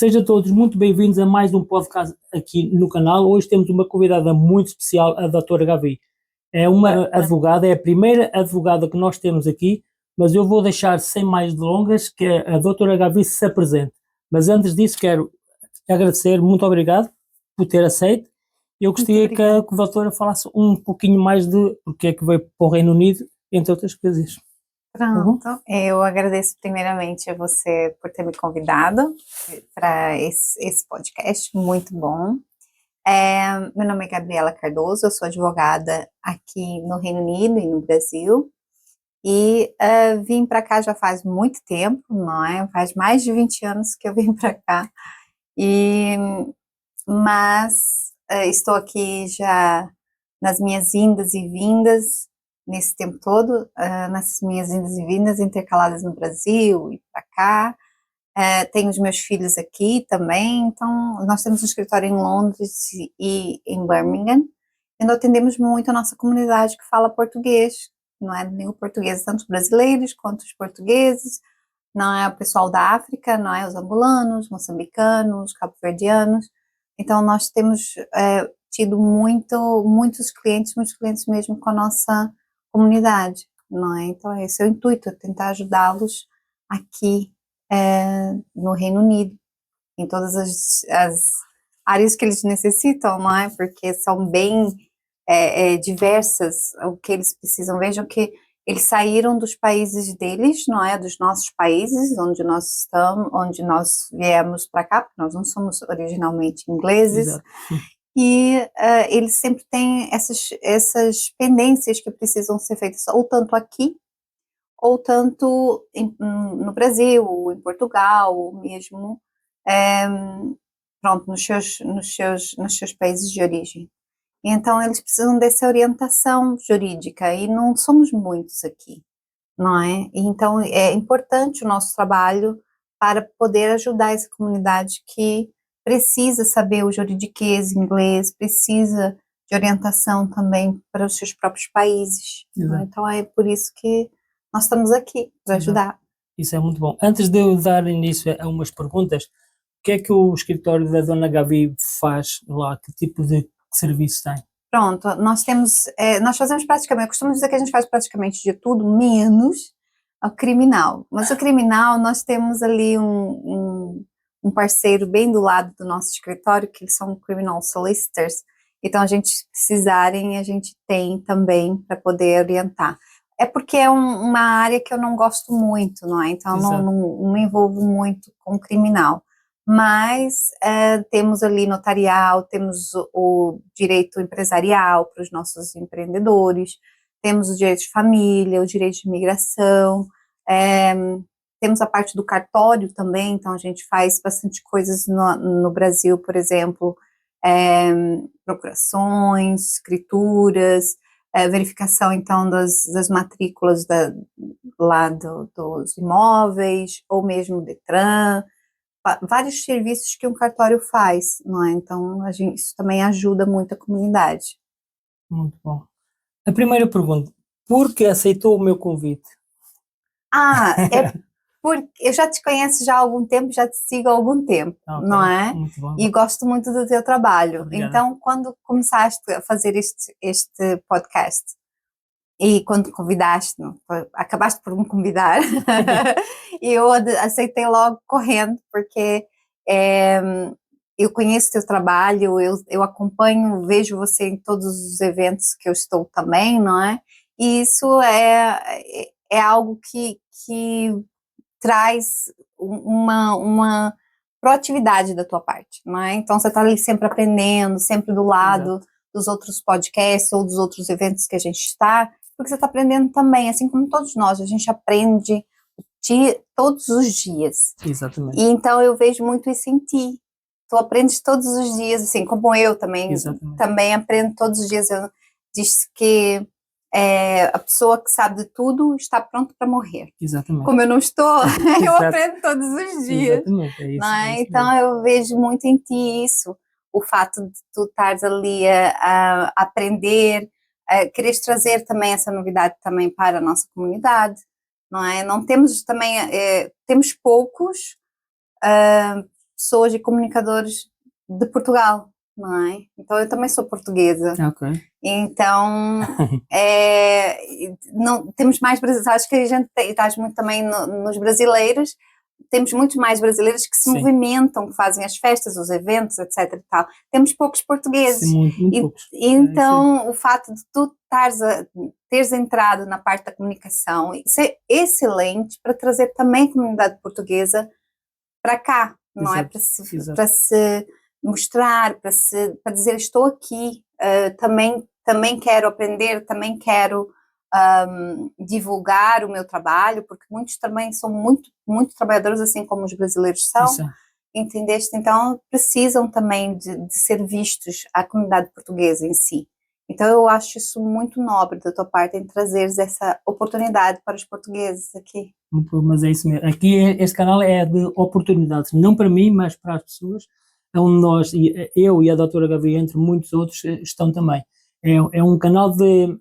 Sejam todos muito bem-vindos a mais um podcast aqui no canal. Hoje temos uma convidada muito especial, a doutora Gavi. É uma advogada, é a primeira advogada que nós temos aqui, mas eu vou deixar sem mais delongas que a doutora Gavi se apresente. Mas antes disso quero agradecer, muito obrigado por ter aceito. Eu gostaria que a doutora falasse um pouquinho mais de porque é que veio para o Reino Unido, entre outras coisas. Pronto, eu agradeço primeiramente a você por ter me convidado para esse podcast, muito bom. Meu nome é Gabriela Cardoso, eu sou advogada aqui no Reino Unido e no Brasil, e vim para cá já faz muito tempo, não é? Faz mais de 20 anos que eu vim para cá, mas estou aqui já nas minhas indas e vindas, nesse tempo todo, nas minhas indas e vindas intercaladas no Brasil e para cá. Tenho os meus filhos aqui também, então nós temos um escritório em Londres e em Birmingham, e nós atendemos muito a nossa comunidade que fala português, não é nem o português, tanto os brasileiros quanto os portugueses, não é o pessoal da África, não é os angolanos, moçambicanos, cabo-verdianos. Então nós temos tido muitos clientes mesmo com a nossa comunidade, não é? Então esse é o intuito, é tentar ajudá-los aqui no Reino Unido, em todas as áreas que eles necessitam, não é? Porque são bem diversas o que eles precisam. Vejam que eles saíram dos países deles, não é? Dos nossos países, onde nós estamos, onde nós viemos para cá, porque nós não somos originalmente ingleses. Exato. E eles sempre têm essas pendências que precisam ser feitas, ou tanto aqui, ou tanto no Brasil, ou em Portugal, ou mesmo pronto, nos seus países de origem. Então eles precisam dessa orientação jurídica, e não somos muitos aqui, não é? Então é importante o nosso trabalho para poder ajudar essa comunidade que precisa saber o juridiquês inglês, precisa de orientação também para os seus próprios países. Então é por isso que nós estamos aqui, para ajudar. Isso é muito bom. Antes de eu dar início a umas perguntas, o que é que o escritório da Dona Gavi faz lá? Que tipo de serviço tem? Pronto, nós fazemos praticamente, eu costumo dizer que a gente faz praticamente de tudo, menos o criminal. Mas o criminal, nós temos ali um parceiro bem do lado do nosso escritório, que eles são criminal solicitors. Então, a gente precisarem, a gente tem também para poder orientar. É porque é uma área que eu não gosto muito, não é? Então, não me envolvo muito com criminal. Mas temos ali notarial, temos o direito empresarial para os nossos empreendedores, temos o direito de família, o direito de imigração, temos a parte do cartório também, então a gente faz bastante coisas no Brasil, por exemplo, procurações, escrituras, verificação então das matrículas lá dos imóveis, ou mesmo DETRAN, vários serviços que um cartório faz, não é? Então, isso também ajuda muito a comunidade. Muito bom. A primeira pergunta, por que aceitou o meu convite? É porque eu já te conheço já há algum tempo, já te sigo há algum tempo, não é? Muito bom. E gosto muito do teu trabalho. Obrigada. Então, quando começaste a fazer este podcast, e quando convidaste, acabaste por me convidar, e eu aceitei logo correndo, porque eu conheço o teu trabalho, eu acompanho, vejo você em todos os eventos que eu estou também, não é? E isso é algo que traz uma proatividade da tua parte, não é? Então você está ali sempre aprendendo, sempre do lado dos outros podcasts ou dos outros eventos que a gente está, porque você está aprendendo também, assim como todos nós, a gente aprende todos os dias. Exatamente. E então eu vejo muito isso em ti. Tu aprendes todos os dias, assim como eu também. Exatamente. Também aprendo todos os dias. Diz que a pessoa que sabe de tudo está pronta para morrer. Exatamente. Como eu não estou, eu aprendo todos os dias. Exatamente, é isso. Não é? É isso Então mesmo. eu vejo muito em ti isso, o fato de tu estares ali a aprender, quereres trazer também essa novidade também para a nossa comunidade, não é? Não temos também, temos poucos pessoas e comunicadores de Portugal, não é? Então eu também sou portuguesa. Ok. Então, não, temos mais brasileiros, acho que a gente estás muito também nos brasileiros, temos muitos mais brasileiros que se Sim. movimentam, que fazem as festas, os eventos, etc. E tal. Temos poucos portugueses. Sim, muito poucos. Então, o fato de tu teres entrado na parte da comunicação, isso é excelente para trazer também a comunidade portuguesa para cá, não é? Para se mostrar, para dizer estou aqui, também quero aprender, também quero divulgar o meu trabalho, porque muitos também são muito trabalhadores, assim como os brasileiros são, entendeste? Então precisam também de ser vistos, a comunidade portuguesa em si. Então eu acho isso muito nobre da tua parte, em trazeres essa oportunidade para os portugueses aqui. Mas é isso mesmo. Aqui este canal é de oportunidades, não para mim, mas para as pessoas, onde nós, eu e a doutora Gabi, entre muitos outros, estão também. É um canal de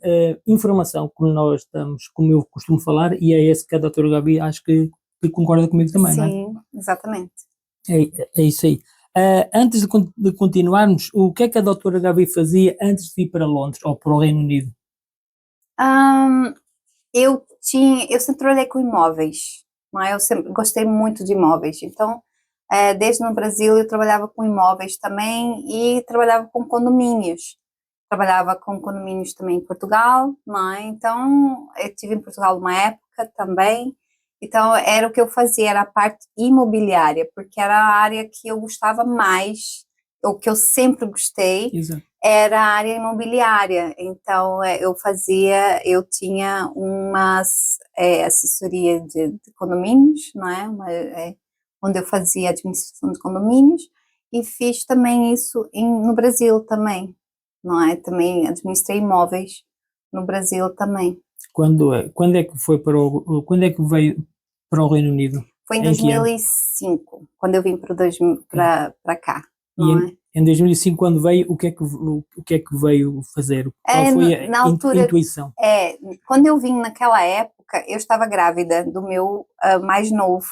informação que nós damos, como eu costumo falar, e é esse que a doutora Gabi acho que concorda comigo também, não é? Sim, exatamente. É isso aí. Antes de continuarmos, o que é que a doutora Gabi fazia antes de ir para Londres ou para o Reino Unido? Eu sempre trabalhei com imóveis, não é? Eu sempre gostei muito de imóveis, então desde no Brasil eu trabalhava com imóveis também e trabalhava com condomínios. Trabalhava com condomínios também em Portugal, não é? Então eu estive em Portugal uma época também, então era o que eu fazia, era a parte imobiliária, porque era a área que eu gostava mais, o que eu sempre gostei. Exato. Era a área imobiliária, então eu tinha umas assessoria de condomínios, não é? Onde eu fazia administração de condomínios e fiz também isso no Brasil também, não é? Também administrei imóveis no Brasil também. Quando é que foi quando é que veio para o Reino Unido? Foi em 2005, quando eu vim para cá, não é? Em 2005, quando veio, o que é que veio fazer? Qual foi na altura, a intuição? Quando eu vim naquela época, eu estava grávida do meu mais novo.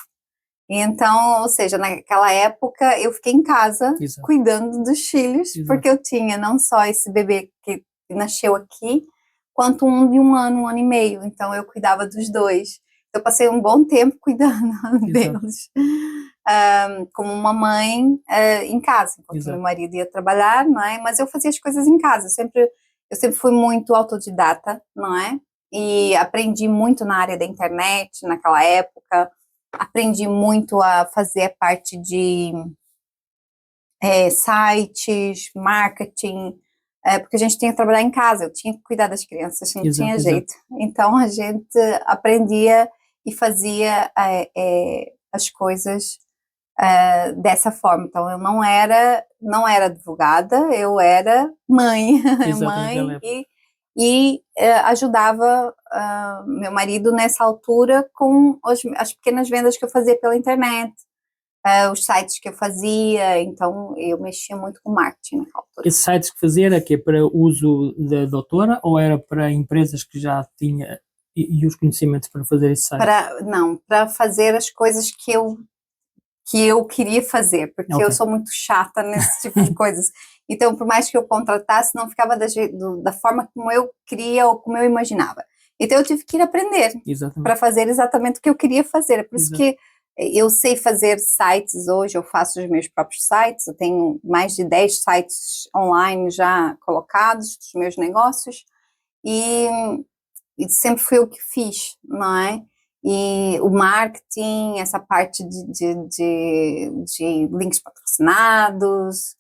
Então, ou seja, naquela época eu fiquei em casa cuidando dos filhos, porque eu tinha não só esse bebê que nasceu aqui, quanto um de 1 ano, 1 ano e meio. Então eu cuidava dos dois. Eu passei um bom tempo cuidando deles. Como uma mãe em casa, enquanto meu marido ia trabalhar, não é? Mas eu fazia as coisas em casa. Eu sempre fui muito autodidata, não é? E aprendi muito na área da internet naquela época. Aprendi muito a fazer a parte de sites, marketing, porque a gente tinha que trabalhar em casa, eu tinha que cuidar das crianças, não tinha jeito. Então a gente aprendia e fazia as coisas dessa forma. Então eu não era advogada, eu era mãe, e ajudava meu marido nessa altura com as pequenas vendas que eu fazia pela internet, os sites que eu fazia, então eu mexia muito com marketing naquela altura. Esses sites que fazia era para uso da doutora ou era para empresas que já tinha e os conhecimentos para fazer esse site? Para fazer as coisas que eu queria fazer, porque eu sou muito chata nesse tipo de coisas. Então, por mais que eu contratasse, não ficava da forma como eu queria ou como eu imaginava. Então, eu tive que ir aprender para fazer exatamente o que eu queria fazer. É por isso que eu sei fazer sites hoje, eu faço os meus próprios sites, eu tenho mais de 10 sites online já colocados dos meus negócios, e sempre foi o que fiz, não é? E o marketing, essa parte de links patrocinados,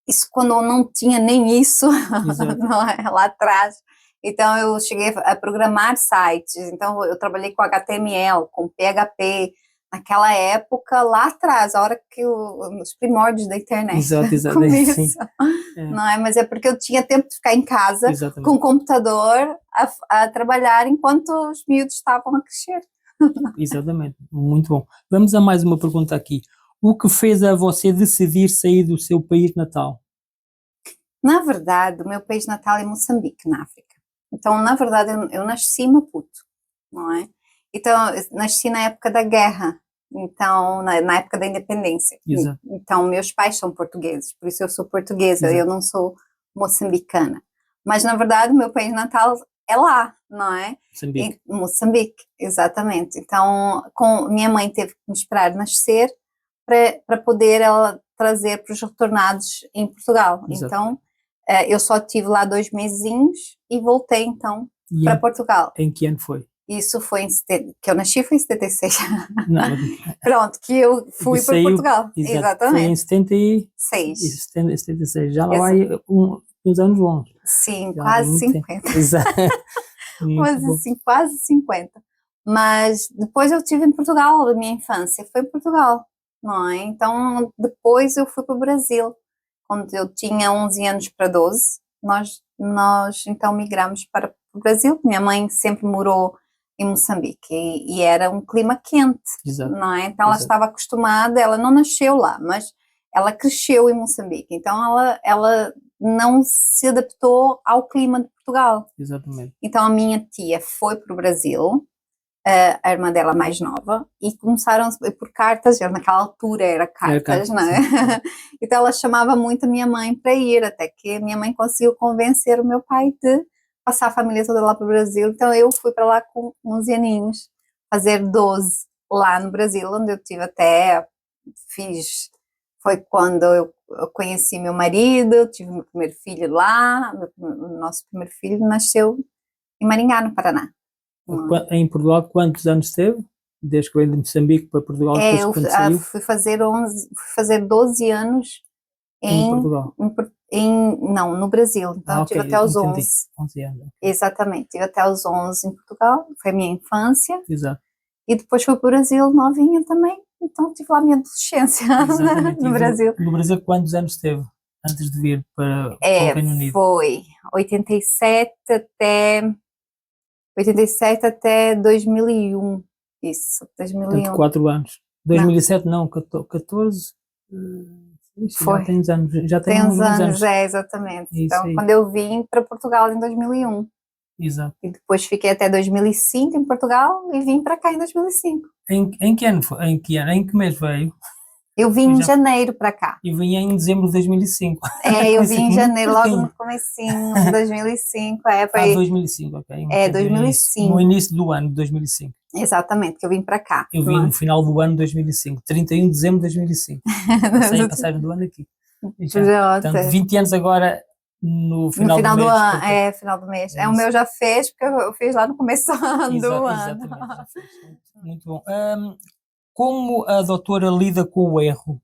isso quando eu não tinha nem isso não é, lá atrás. Então eu cheguei a programar sites, então eu trabalhei com HTML, com PHP, naquela época, lá atrás, a hora que os primórdios da internet. Exato. Não é? Mas é porque eu tinha tempo de ficar em casa com o computador a trabalhar enquanto os miúdos estavam a crescer. Exatamente, muito bom. Vamos a mais uma pergunta aqui. O que fez a você decidir sair do seu país natal? Na verdade, o meu país natal é Moçambique, na África. Então, na verdade, eu nasci em Maputo, não é? Então, eu nasci na época da guerra, então, na época da independência. Exato. Então, meus pais são portugueses, por isso eu sou portuguesa, Exato. eu não sou moçambicana. Mas, na verdade, o meu país natal é lá, não é? Moçambique. Em Moçambique, exatamente. Então, minha mãe teve que me esperar nascer para poder ela trazer para os retornados em Portugal. Exato. Então, eu só estive lá 2 mesinhos e voltei, então, para Portugal. Em que ano foi? Isso foi que eu nasci foi em 76. Não, Pronto, que eu fui para Portugal. Exatamente. Foi em 76. Já lá vai uns anos bons. Sim, Já quase 50. Exato. Mas assim, quase 50. Mas depois eu estive em Portugal, a minha infância foi em Portugal, não é? Então depois eu fui para o Brasil. Quando eu tinha 11 anos para 12, nós então migramos para o Brasil. Minha mãe sempre morou em Moçambique e era um clima quente, Exato. não é? Então ela estava acostumada, ela não nasceu lá, mas ela cresceu em Moçambique, então ela não se adaptou ao clima de Portugal. Exatamente. Então a minha tia foi para o Brasil, a irmã dela mais nova, e começaram por cartas, naquela altura era cartas, não é? Então ela chamava muito a minha mãe para ir, até que a minha mãe conseguiu convencer o meu pai de passar a família toda lá para o Brasil. Então eu fui para lá com 11 aninhos, fazer 12 lá no Brasil, onde eu tive foi quando eu conheci meu marido, tive meu primeiro filho lá, o nosso primeiro filho nasceu em Maringá, no Paraná. Em Portugal, quantos anos teve? Desde que veio de Moçambique para Portugal, depois eu quando saiu? fui fazer 12 anos Em Portugal? Não, no Brasil. Então eu tive até os 11. 11 anos. Exatamente, tive até os 11 em Portugal, foi a minha infância. Exato. E depois fui para o Brasil novinha também, então tive lá a minha adolescência no Brasil. No Brasil, quantos anos teve antes de vir para o Reino Unido? Foi 87 até 2001, isso, 2001. Portanto, 4 anos. 2007 não 14, foi. Já tem uns anos. Já tem uns anos, exatamente. Isso então, aí. quando eu vim para Portugal em 2001. Exato. E depois fiquei até 2005 em Portugal e vim para cá em 2005. Em que ano foi? Em que mês veio? Eu vim em janeiro para cá. E vim em dezembro de 2005. Eu vim em janeiro, logo no comecinho de 2005. Foi 2005, ok. 2005. No início do ano de 2005. Exatamente, que eu vim para cá. Eu vim no final do ano de 2005, 31 de dezembro de 2005. Passei a passagem do ano aqui. Portanto, 20 anos agora no final do mês. Ano, final do mês. O meu já fez, porque eu fiz lá no começo do ano. Exatamente, já fez. Muito bom. Como a doutora lida com o erro?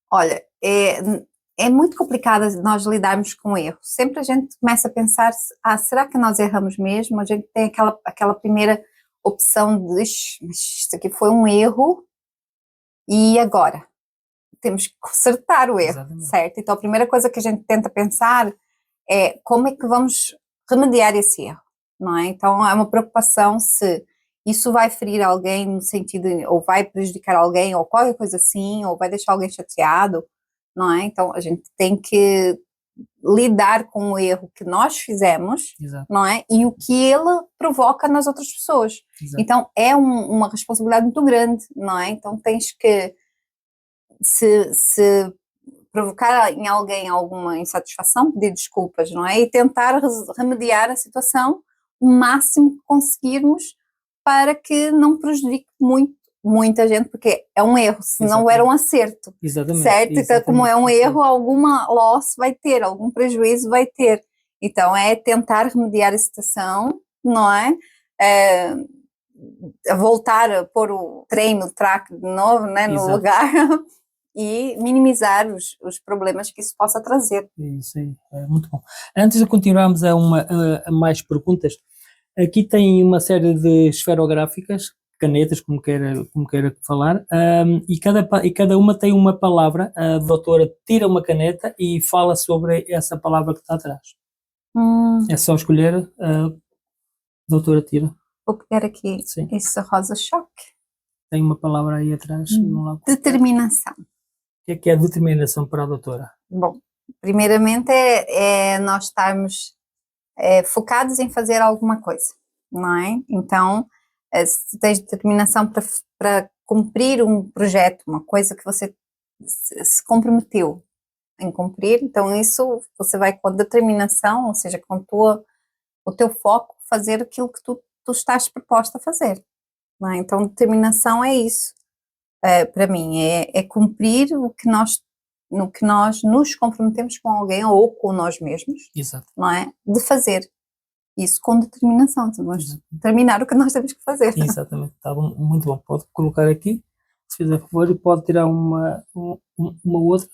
Olha, é muito complicado nós lidarmos com o erro. Sempre a gente começa a pensar, será que nós erramos mesmo? A gente tem aquela primeira opção de, isto aqui foi um erro, e agora? Temos que consertar o erro, exatamente, certo? Então a primeira coisa que a gente tenta pensar é como é que vamos remediar esse erro, não é? Então é uma preocupação se isso vai ferir alguém no sentido, ou vai prejudicar alguém, ou qualquer coisa assim, ou vai deixar alguém chateado, não é? Então a gente tem que lidar com o erro que nós fizemos, exato, não é? E o que ele provoca nas outras pessoas. Exato. Então é uma responsabilidade muito grande, não é? Então tens que, se provocar em alguém alguma insatisfação, pedir desculpas, não é? E tentar remediar a situação o máximo que conseguirmos para que não prejudique muita gente, porque é um erro, se não era um acerto, exatamente, certo? Exatamente. Então, como é um erro, alguma loss vai ter, algum prejuízo vai ter. Então, é tentar remediar a situação, não é? Voltar a pôr o trem no track de novo, né, no lugar, e minimizar os problemas que isso possa trazer. Isso aí, é muito bom. Antes de continuarmos a mais perguntas, aqui tem uma série de esferográficas, canetas, como queira falar, e cada uma tem uma palavra. A doutora tira uma caneta e fala sobre essa palavra que está atrás. É só escolher, a doutora tira. Vou pegar aqui, sim, esse rosa choque. Tem uma palavra aí atrás. Determinação. O que é determinação para a doutora? Bom, primeiramente é nós estarmos focados em fazer alguma coisa, não é? Então, se tens determinação para cumprir um projeto, uma coisa que você se comprometeu em cumprir, então isso você vai com determinação, ou seja, com o teu foco, fazer aquilo que tu estás proposta a fazer, não é? Então determinação é isso, para mim, é cumprir no que nós nos comprometemos com alguém ou com nós mesmos, Exato. não é? De fazer isso com determinação, vamos terminar o que nós temos que fazer. Exatamente, está bom, muito bom. Pode colocar aqui, se fizer favor, e pode tirar uma outra.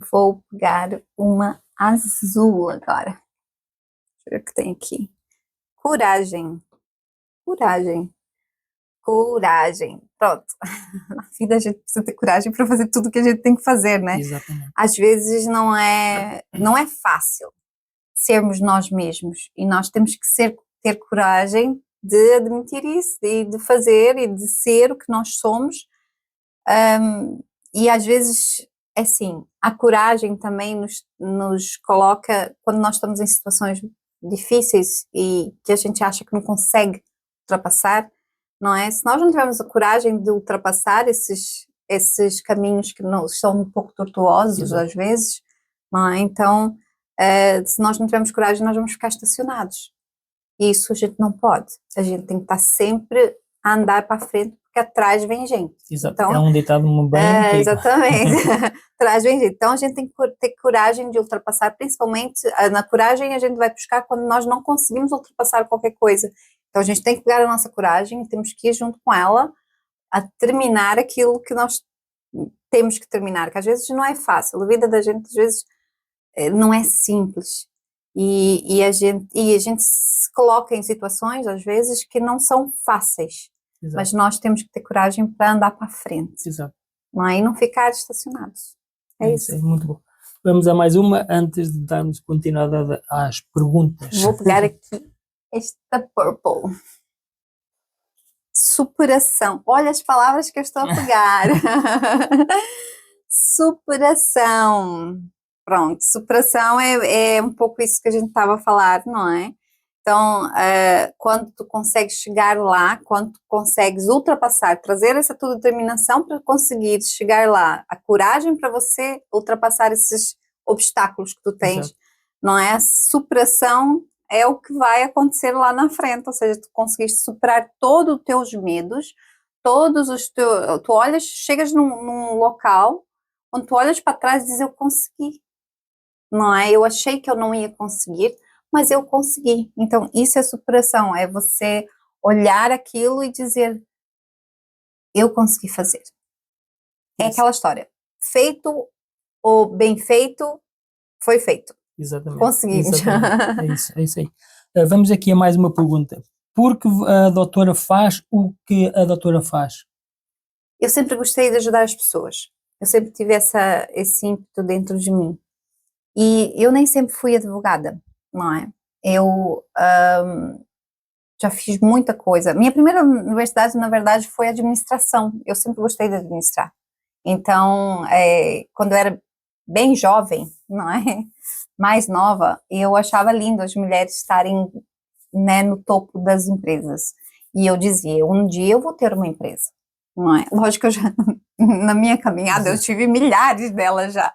Vou pegar uma azul agora. Deixa eu ver o que tem aqui. Coragem. Coragem. Coragem. Pronto. Na vida a gente precisa ter coragem para fazer tudo que a gente tem que fazer, né? Exatamente. Às vezes não é fácil sermos nós mesmos e nós temos que ter coragem de admitir isso e de fazer e de ser o que nós somos. E às vezes, assim, a coragem também nos coloca, quando nós estamos em situações difíceis e que a gente acha que não consegue ultrapassar, não é? Se nós não tivermos a coragem de ultrapassar esses caminhos que não, são um pouco tortuosos, Exato. às vezes, não é? Então, se nós não tivermos coragem, nós vamos ficar estacionados. E isso a gente não pode. A gente tem que estar sempre a andar para a frente, porque atrás vem gente. Exato. Então, é um ditado bem antigo. Exatamente. Atrás vem gente. Então a gente tem que ter coragem de ultrapassar, principalmente na coragem a gente vai buscar quando nós não conseguimos ultrapassar qualquer coisa. Então a gente tem que pegar a nossa coragem e temos que ir junto com ela a terminar aquilo que nós temos que terminar, que às vezes não é fácil. A vida da gente às vezes não é simples. E a gente se coloca em situações, às vezes, que não são fáceis. Exato. Mas nós temos que ter coragem para andar para a frente. Exato. Não é? E não ficar estacionados. É isso. É muito bom. Vamos a mais uma, antes de darmos continuidade às perguntas. Vou pegar aqui esta purple. Superação. Olha as palavras que eu estou a pegar. Superação. Pronto, superação é um pouco isso que a gente estava a falar, não é? Então, quando tu consegues chegar lá, quando tu consegues ultrapassar, trazer essa tua determinação para conseguir chegar lá, a coragem para você ultrapassar esses obstáculos que tu tens, exato, não é? A superação é o que vai acontecer lá na frente, ou seja, tu conseguiste superar todos os teus medos, todos os teus... Tu olhas, chegas num local onde tu olhas para trás e dizes, eu consegui, não é? Eu achei que eu não ia conseguir, mas eu consegui. Então, isso é superação, é você olhar aquilo e dizer, eu consegui fazer. É aquela história, feito ou bem feito, foi feito. Exatamente. Consegui. Exatamente. É isso aí. Vamos aqui a mais uma pergunta. Por que a doutora faz o que a doutora faz? Eu sempre gostei de ajudar as pessoas. Eu sempre tive esse ímpeto dentro de mim. E eu nem sempre fui advogada, não é? Eu já fiz muita coisa. Minha primeira universidade, na verdade, foi administração. Eu sempre gostei de administrar. Então, quando eu era bem jovem, não é? Mais nova, eu achava lindo as mulheres estarem, né, no topo das empresas. E eu dizia, um dia eu vou ter uma empresa, não é? Lógico que na minha caminhada, eu tive milhares delas já,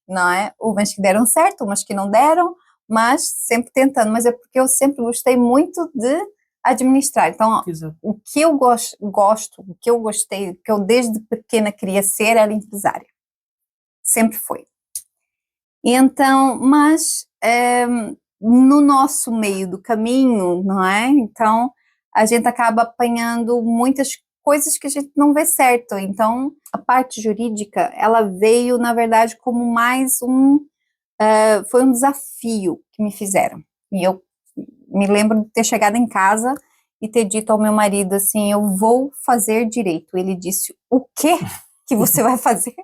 não é? Umas que deram certo, umas que não deram, mas sempre tentando. Mas é porque eu sempre gostei muito de administrar. Então, exato, o que eu gosto, o que eu gostei, o que eu desde pequena queria ser, era empresária. Sempre foi. Então, mas no nosso meio do caminho, não é? Então, a gente acaba apanhando muitas coisas que a gente não vê certo. Então, a parte jurídica, ela veio, na verdade, como mais foi um desafio que me fizeram. E eu me lembro de ter chegado em casa e ter dito ao meu marido assim, eu vou fazer direito. Ele disse, o quê que você vai fazer?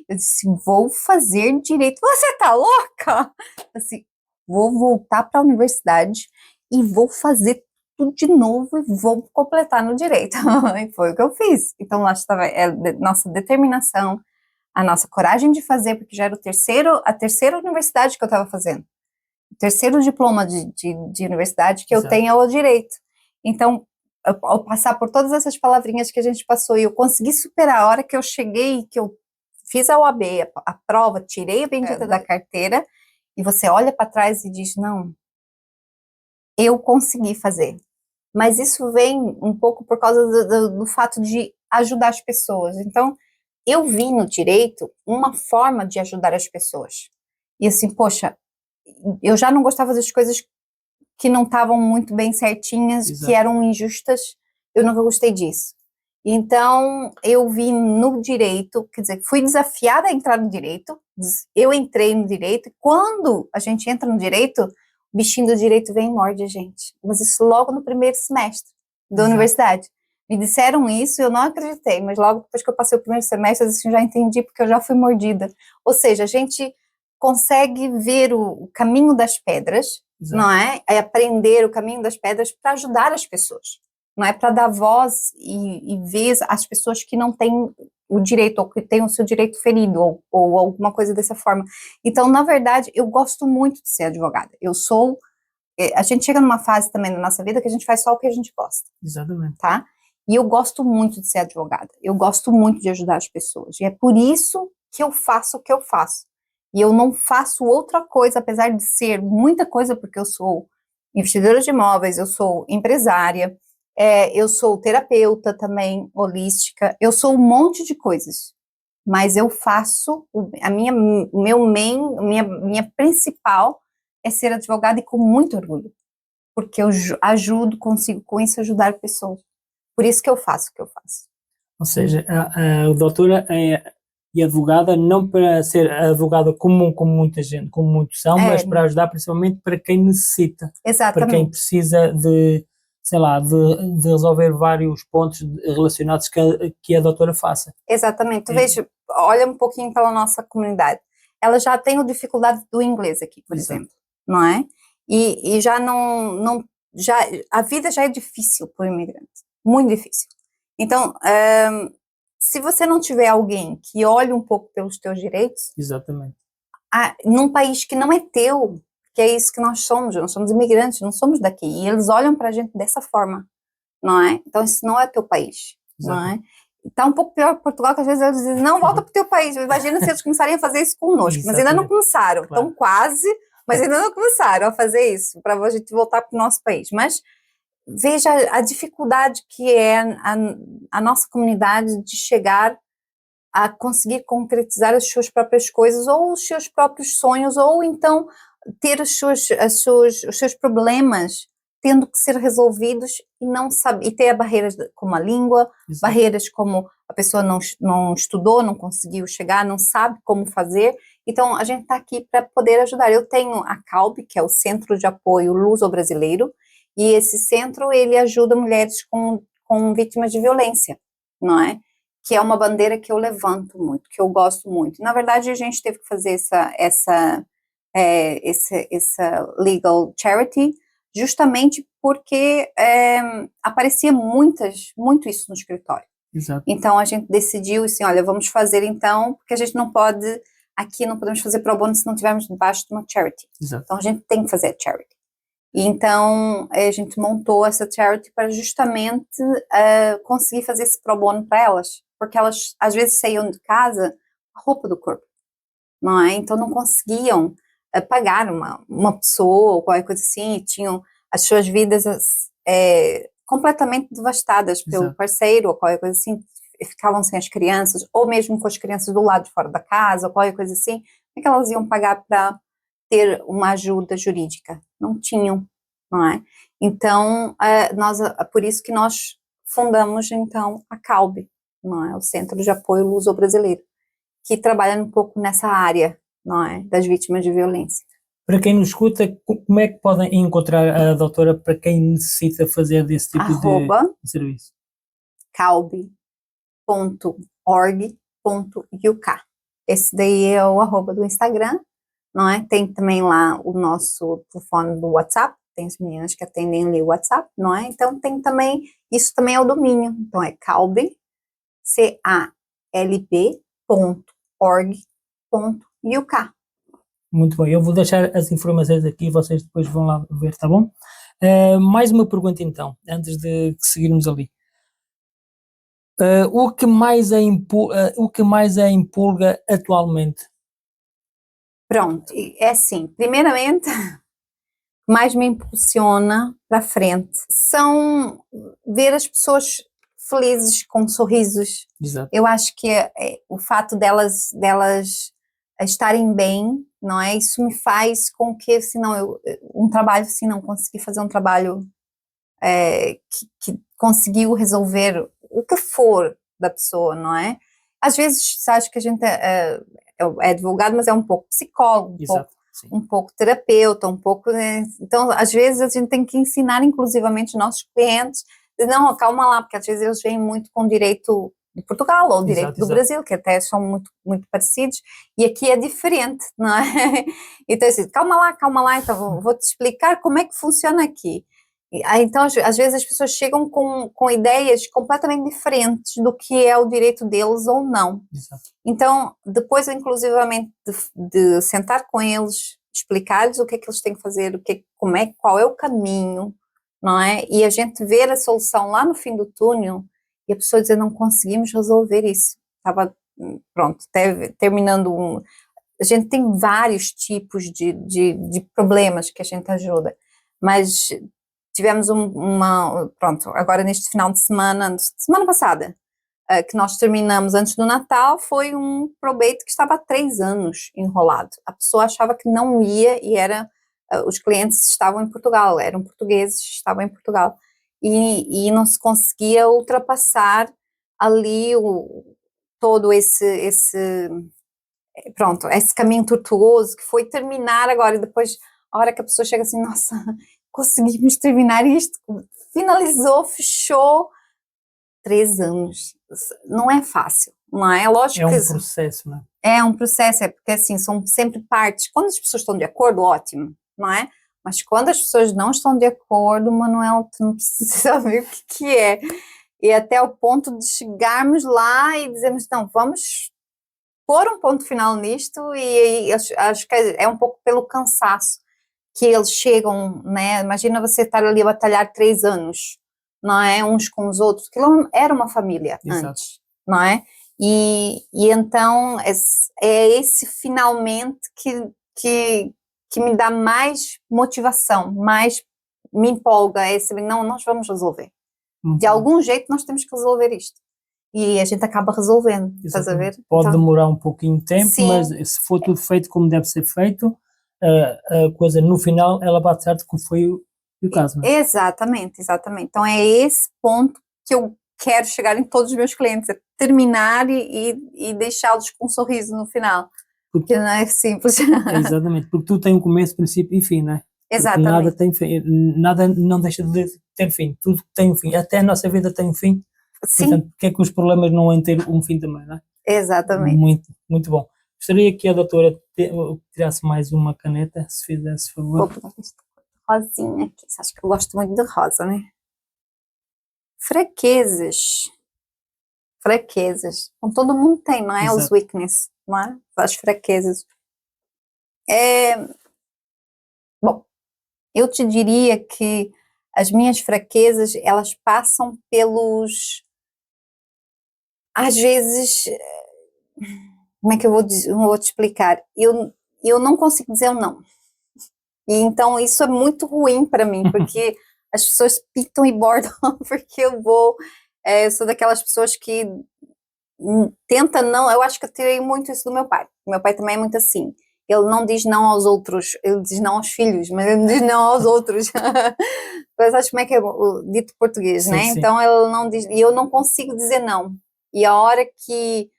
Eu disse, vou fazer direito. Você tá louca? Assim, vou voltar para a universidade e vou fazer tudo de novo e vou completar no direito. E foi o que eu fiz. Então, lá estava nossa determinação, a nossa coragem de fazer, porque já era a terceira universidade que eu estava fazendo. O terceiro diploma de universidade que exato, eu tenho é o direito. Então, ao passar por todas essas palavrinhas que a gente passou, e eu consegui superar a hora que eu cheguei, que eu fiz a OAB, a prova, tirei a bendita da carteira, e você olha para trás e diz, não, eu consegui fazer. Mas isso vem um pouco por causa do fato de ajudar as pessoas. Então, eu vi no direito uma forma de ajudar as pessoas. E assim, poxa, eu já não gostava das coisas que não estavam muito bem certinhas, Exato. que eram injustas, eu nunca gostei disso. Então, eu vi no direito, quer dizer, fui desafiada a entrar no direito, eu entrei no direito, e quando a gente entra no direito, o bichinho do direito vem e morde a gente. Mas isso logo no primeiro semestre da universidade. Me disseram isso, eu não acreditei, mas logo depois que eu passei o primeiro semestre, assim, já entendi, porque eu já fui mordida. Ou seja, a gente consegue ver o caminho das pedras, Exato. não é? É aprender o caminho das pedras para ajudar as pessoas, não é? Para dar voz e vez às pessoas que não têm o direito, ou que têm o seu direito ferido, ou alguma coisa dessa forma. Então, na verdade, eu gosto muito de ser advogada. A gente chega numa fase também na nossa vida que a gente faz só o que a gente gosta. Exatamente. Tá? E eu gosto muito de ser advogada, eu gosto muito de ajudar as pessoas, e é por isso que eu faço o que eu faço. E eu não faço outra coisa, apesar de ser muita coisa, porque eu sou investidora de imóveis, eu sou empresária, eu sou terapeuta também, holística, eu sou um monte de coisas. Mas eu faço, minha principal é ser advogada, e com muito orgulho. Porque eu consigo com isso ajudar pessoas. Por isso que eu faço o que eu faço. Ou seja, a doutora e advogada não para ser advogada comum, como muita gente, como muitos são, mas para ajudar principalmente para quem necessita. Exatamente. Para quem precisa de, sei lá, de resolver vários pontos relacionados que a doutora faça. Exatamente. Veja, olha um pouquinho pela nossa comunidade. Ela já tem dificuldade do inglês aqui, por exemplo, não é? E já a vida já é difícil para o imigrante, muito difícil. Então, se você não tiver alguém que olhe um pouco pelos teus direitos, exatamente, num país que não é teu, que é isso que nós somos imigrantes, não somos daqui, e eles olham para a gente dessa forma, não é? Então, isso não é teu país, não é? Está um pouco pior que Portugal, que às vezes eles dizem, não, volta para o teu país. Imagina se eles começarem a fazer isso conosco, mas ainda não começaram, estão quase, mas ainda não começaram a fazer isso, para a gente voltar para o nosso país. Mas veja a dificuldade que é a nossa comunidade de chegar a conseguir concretizar as suas próprias coisas, ou os seus próprios sonhos, ou então ter os seus problemas tendo que ser resolvidos, e não sabe, e ter barreiras como a língua, barreiras como a pessoa não estudou, não conseguiu chegar, não sabe como fazer. Então, a gente está aqui para poder ajudar. Eu tenho a CALB, que é o Centro de Apoio Luso-Brasileiro, e esse centro, ele ajuda mulheres com vítimas de violência, não é? Que é uma bandeira que eu levanto muito, que eu gosto muito. Na verdade, a gente teve que fazer essa legal charity, justamente porque aparecia muito isso no escritório. Exato. Então, a gente decidiu assim, olha, vamos fazer então, porque a gente não pode, aqui não podemos fazer pro bono se não estivermos debaixo de uma charity. Exato. Então, a gente tem que fazer a charity. E então, a gente montou essa charity para justamente conseguir fazer esse pro bono para elas, porque elas, às vezes, saíam de casa a roupa do corpo, não é? Então, não conseguiam pagar uma pessoa ou qualquer coisa assim, e tinham as suas vidas completamente devastadas pelo parceiro ou qualquer coisa assim, ficavam sem as crianças, ou mesmo com as crianças do lado de fora da casa, ou qualquer coisa assim. Como é que elas iam pagar para ter uma ajuda jurídica? Não tinham, não é? Então, por isso que nós fundamos, então, a CALB, não é? O Centro de Apoio Luso-Brasileiro, que trabalha um pouco nessa área, não é? Das vítimas de violência. Para quem nos escuta, como é que podem encontrar a doutora para quem necessita fazer desse tipo de serviço? calb.org.uk. Esse daí é o @ do Instagram, não é? Tem também lá o nosso telefone do WhatsApp, tem as meninas que atendem ali o WhatsApp, não é? Então tem também, isso também é o domínio, então é calb, calb.org.uk. Muito bem, eu vou deixar as informações aqui, vocês depois vão lá ver, tá bom? Mais uma pergunta então, antes de seguirmos ali. O que mais a empolga atualmente? Pronto, é assim, primeiramente, o que mais me impulsiona para frente são ver as pessoas felizes, com sorrisos. Exato. Eu acho que o fato delas estarem bem, não é? Isso me faz com que, senão um trabalho, se não conseguir fazer um trabalho que conseguiu resolver o que for da pessoa, não é? Às vezes, você acha que a gente é advogado, mas é um pouco psicólogo, um pouco terapeuta, um pouco, né? Então, às vezes a gente tem que ensinar, inclusivamente, nossos clientes, não, calma lá, porque às vezes eles vêm muito com direito de Portugal ou direito do Brasil, que até são muito, muito parecidos, e aqui é diferente, não é? Então, assim, calma lá, então vou te explicar como é que funciona aqui. Então, às vezes as pessoas chegam com ideias completamente diferentes do que é o direito deles ou não. Exato. Então, depois, inclusivamente, de sentar com eles, explicar-lhes o que é que eles têm que fazer, qual é o caminho, não é? E a gente ver a solução lá no fim do túnel e a pessoa dizer, não conseguimos resolver isso. Estava, pronto, terminando a gente tem vários tipos de problemas que a gente ajuda, mas tivemos pronto, agora neste final de semana passada, que nós terminamos antes do Natal, foi um probate que estava há 3 anos enrolado. A pessoa achava que não ia e os clientes estavam em Portugal, eram portugueses, estavam em Portugal, e não se conseguia ultrapassar ali todo pronto, esse caminho tortuoso que foi terminar agora, e depois, a hora que a pessoa chega assim, nossa, conseguimos terminar isto, finalizou, fechou, 3 anos, não é fácil, não é? Lógico que... É um processo, não é? É um processo, porque assim, são sempre partes, quando as pessoas estão de acordo, ótimo, não é? Mas quando as pessoas não estão de acordo, Manuel, tu não precisa saber o que é, e até o ponto de chegarmos lá e dizermos, não, vamos pôr um ponto final nisto, e acho que é um pouco pelo cansaço que eles chegam, né? Imagina você estar ali a batalhar 3 anos, não é? Uns com os outros, aquilo era uma família. Exato. Antes, não é? E então é esse finalmente que me dá mais motivação, mais me empolga, não, nós vamos resolver. De algum jeito nós temos que resolver isto. E a gente acaba resolvendo, estás a ver? Pode demorar um pouquinho de tempo, sim, mas se for tudo feito como deve ser feito, a coisa no final ela bate certo, como foi o caso, não é? Exatamente. Então é esse ponto que eu quero chegar em todos os meus clientes, é terminar e deixá-los com um sorriso no final, porque não é simples. Exatamente, porque tudo tem um começo, princípio e fim, não é? Exatamente. Nada tem fim, nada não deixa de ter fim, tudo tem um fim, até a nossa vida tem um fim. Sim. Portanto, porque é que os problemas não vão ter um fim também, não é? Exatamente. Muito, muito bom. Gostaria que a doutora tirasse mais uma caneta, se fizesse favor. Vou pegar esta rosinha aqui, você acha que eu gosto muito de rosa, né? Fraquezas. Então, todo mundo tem, não é? Exato. Os weaknesses, não é? As fraquezas. Bom, eu te diria que as minhas fraquezas, elas passam às vezes, como é que eu vou te explicar? Eu não consigo dizer um não. E então isso é muito ruim para mim, porque as pessoas pitam e bordam, porque eu sou daquelas pessoas que tenta não, eu acho que eu tirei muito isso do meu pai. Meu pai também é muito assim. Ele não diz não aos outros, ele diz não aos filhos, mas ele não diz não aos outros. Mas acho como é que é o dito português, sim, né? Sim. Então ele não diz, e eu não consigo dizer não. E a hora que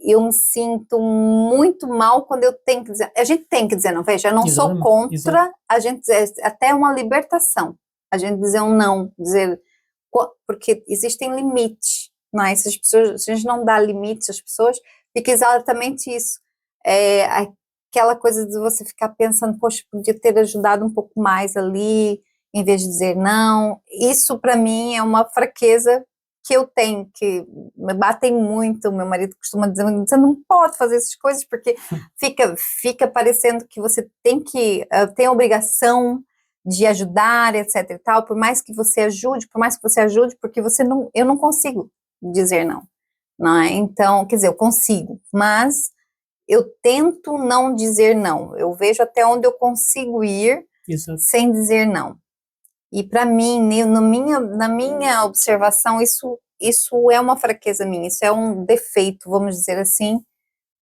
eu me sinto muito mal quando eu tenho que dizer, a gente tem que dizer não, veja, eu não sou contra. Exato. A gente dizer, até uma libertação, a gente dizer um não, porque existem limites, não é? Se a gente não dá limites às pessoas, fica exatamente isso, aquela coisa de você ficar pensando, poxa, podia ter ajudado um pouco mais ali, em vez de dizer não. Isso para mim é uma fraqueza que eu tenho, que me batem muito. Meu marido costuma dizer, você não pode fazer essas coisas, porque fica parecendo que você tem a obrigação de ajudar, etc e tal, por mais que você ajude, porque eu não consigo dizer não, não é? Então, quer dizer, eu consigo, mas eu tento não dizer não, eu vejo até onde eu consigo ir sem dizer não. E para mim, na minha observação, isso é uma fraqueza minha, isso é um defeito, vamos dizer assim,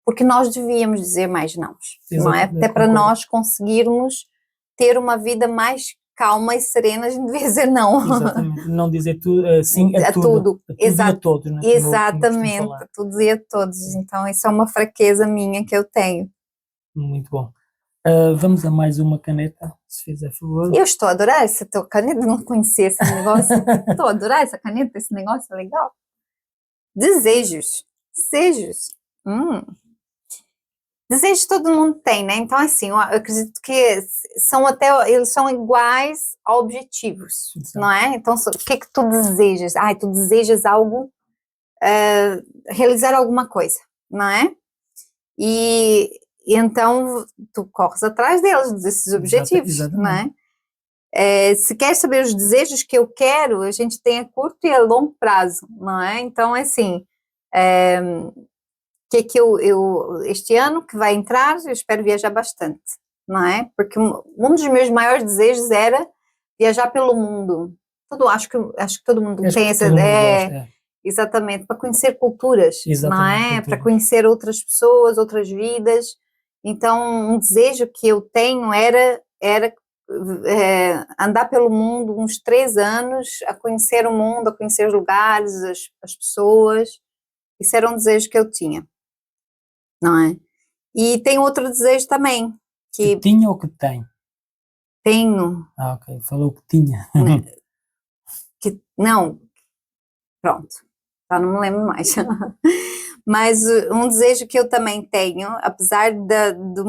porque nós devíamos dizer mais não, não é? Até para nós conseguirmos ter uma vida mais calma e serena, a gente devia dizer não. Exatamente, não dizer sim a tudo. A tudo e a todos, né? Exatamente, a tudo e a todos. Então isso é uma fraqueza minha que eu tenho. Muito bom. Vamos a mais uma caneta, se fizer favor. Eu estou a adorar essa tua caneta, não conhecia esse negócio. Estou a adorar essa caneta, esse negócio é legal. Desejos. Desejos todo mundo tem, né? Então, assim, eu acredito que eles são iguais a objetivos, não é? Então, o que tu desejas? Tu desejas algo, realizar alguma coisa, não é? E então, tu corres atrás desses objetivos, não é? Se quer saber os desejos que eu quero, a gente tem a curto e a longo prazo, não é? Então, assim, este ano que vai entrar, eu espero viajar bastante, não é? Porque um dos meus maiores desejos era viajar pelo mundo. Acho que todo mundo tem essa ideia. Exatamente, para conhecer culturas, não é? Para conhecer outras pessoas, outras vidas. Então, um desejo que eu tenho era andar pelo mundo uns 3 anos, a conhecer o mundo, a conhecer os lugares, as pessoas. Isso era um desejo que eu tinha, não é? E tem outro desejo também. Que tinha ou que tem? Tenho. Ok, falou que tinha. Não, pronto, já não me lembro mais. Mas um desejo que eu também tenho, apesar do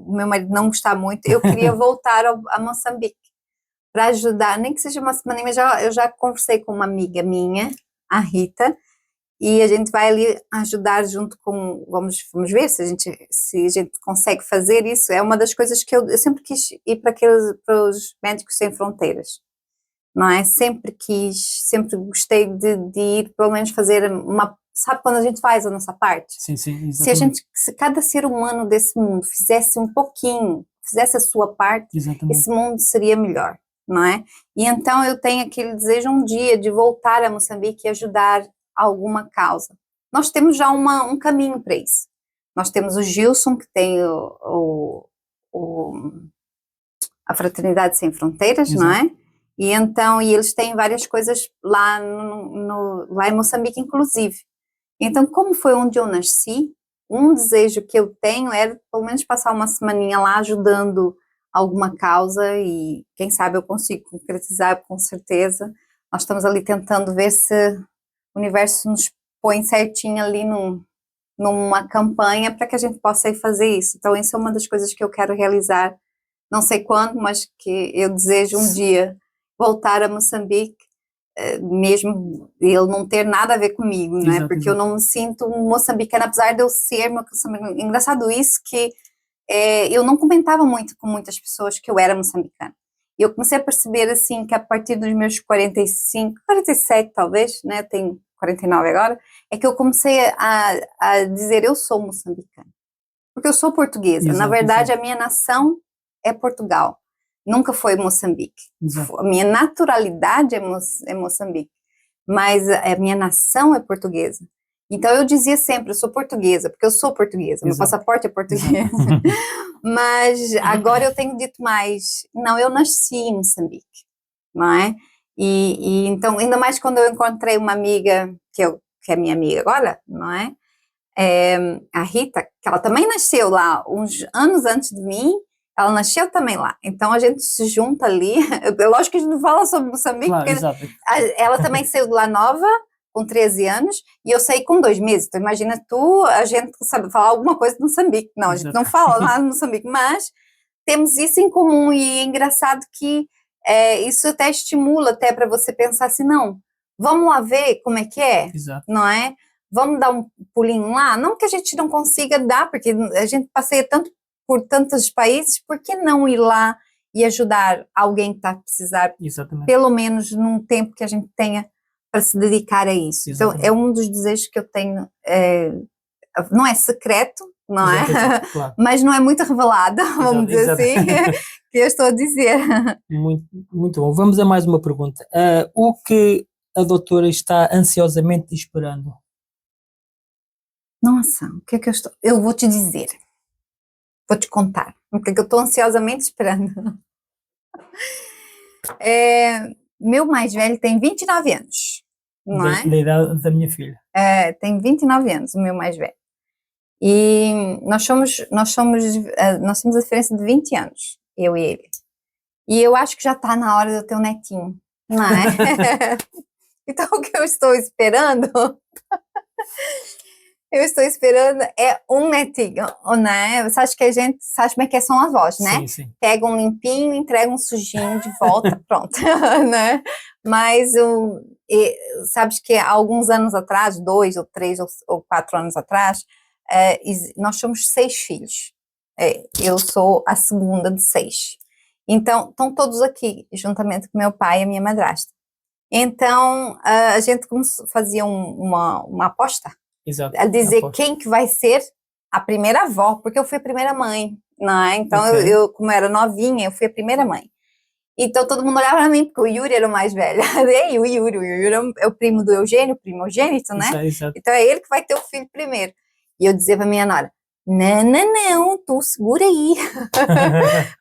meu marido não gostar muito, eu queria voltar a Moçambique para ajudar, nem que seja uma semana, mas eu já conversei com uma amiga minha, a Rita, e a gente vai ali ajudar junto com, vamos ver se a gente consegue fazer isso. É uma das coisas que eu sempre quis ir para os Médicos Sem Fronteiras, não é? Sempre gostei de ir, pelo menos fazer sabe quando a gente faz a nossa parte? Sim, exatamente. Se cada ser humano desse mundo fizesse um pouquinho, fizesse a sua parte, exatamente, esse mundo seria melhor, não é? E então eu tenho aquele desejo um dia de voltar a Moçambique e ajudar alguma causa. Nós temos já um caminho para isso. Nós temos o Gilson, que tem a Fraternidade Sem Fronteiras, exato, não é? E então, eles têm várias coisas lá lá em Moçambique, inclusive. Então, como foi onde eu nasci, um desejo que eu tenho era, pelo menos, passar uma semaninha lá ajudando alguma causa e, quem sabe, eu consigo concretizar, com certeza. Nós estamos ali tentando ver se o universo nos põe certinho ali numa campanha para que a gente possa ir fazer isso. Então, isso é uma das coisas que eu quero realizar, não sei quando, mas que eu desejo um dia voltar a Moçambique, mesmo ele não ter nada a ver comigo, né? Porque eu não me sinto moçambicana, apesar de eu ser moçambicana. Engraçado isso que eu não comentava muito com muitas pessoas que eu era moçambicana. E eu comecei a perceber, assim, que a partir dos meus 45, 47 talvez, né? Eu tenho 49 agora, é que eu comecei a dizer eu sou moçambicana. Porque eu sou portuguesa. Na verdade, a minha nação é Portugal. Nunca foi Moçambique. A minha naturalidade é Moçambique, mas a minha nação é portuguesa. Então eu dizia sempre, eu sou portuguesa, porque eu sou portuguesa, meu passaporte é português. Mas agora eu tenho dito mais, não, eu nasci em Moçambique, não é? E então, ainda mais quando eu encontrei uma amiga, que é minha amiga agora, não é? A Rita, que ela também nasceu lá uns anos antes de mim, ela nasceu também lá, então a gente se junta ali, lógico que a gente não fala sobre Moçambique, claro, porque ela também saiu de lá nova, com 13 anos, e eu saí com 2 meses, então imagina a gente sabe falar alguma coisa de Moçambique, não, a gente não fala lá no Moçambique, mas temos isso em comum, e é engraçado que isso até estimula até para você pensar assim, não, vamos lá ver como é que é, não é? Vamos dar um pulinho lá, não que a gente não consiga dar, porque a gente passeia tanto por tantos países, por que não ir lá e ajudar alguém que está a precisar, Exatamente. pelo menos num tempo que a gente tenha para se dedicar a isso. Exatamente. Então, é um dos desejos que eu tenho, não é secreto, não é? Exatamente, claro. Mas não é muito revelado, vamos dizer assim, que eu estou a dizer. Muito, muito bom. Vamos a mais uma pergunta. O que a doutora está ansiosamente esperando? Nossa, o que é que eu estou... Eu vou te dizer. Vou te contar. O que é que eu estou ansiosamente esperando. Meu mais velho tem 29 anos, não é? Da idade da minha filha. Tem 29 anos, o meu mais velho. E nós temos a diferença de 20 anos, eu e ele. E eu acho que já está na hora de eu ter um netinho, não é? Então, o que eu estou esperando... Eu estou esperando um netinho, né? Você acha que a gente sabe como é que são avós, né? Sim, sim. Pega um limpinho, entrega um sujinho de volta, pronto, né? Mas sabes que há alguns anos atrás, 2 ou 3 ou 4 anos atrás, nós somos 6 filhos. Eu sou a segunda de 6. Então, estão todos aqui, juntamente com meu pai e a minha madrasta. Então, a gente fazia uma aposta. Exato. A dizer quem que vai ser a primeira avó, porque eu fui a primeira mãe, não é? Então, Ok. eu como era novinha, eu fui a primeira mãe. Então, todo mundo olhava para mim, porque o Yuri era o mais velho. E o Yuri é o primo do Eugênio, o primogênito, né? Exato. Então, é ele que vai ter o filho primeiro. E eu dizia para minha nora, não, tu segura aí.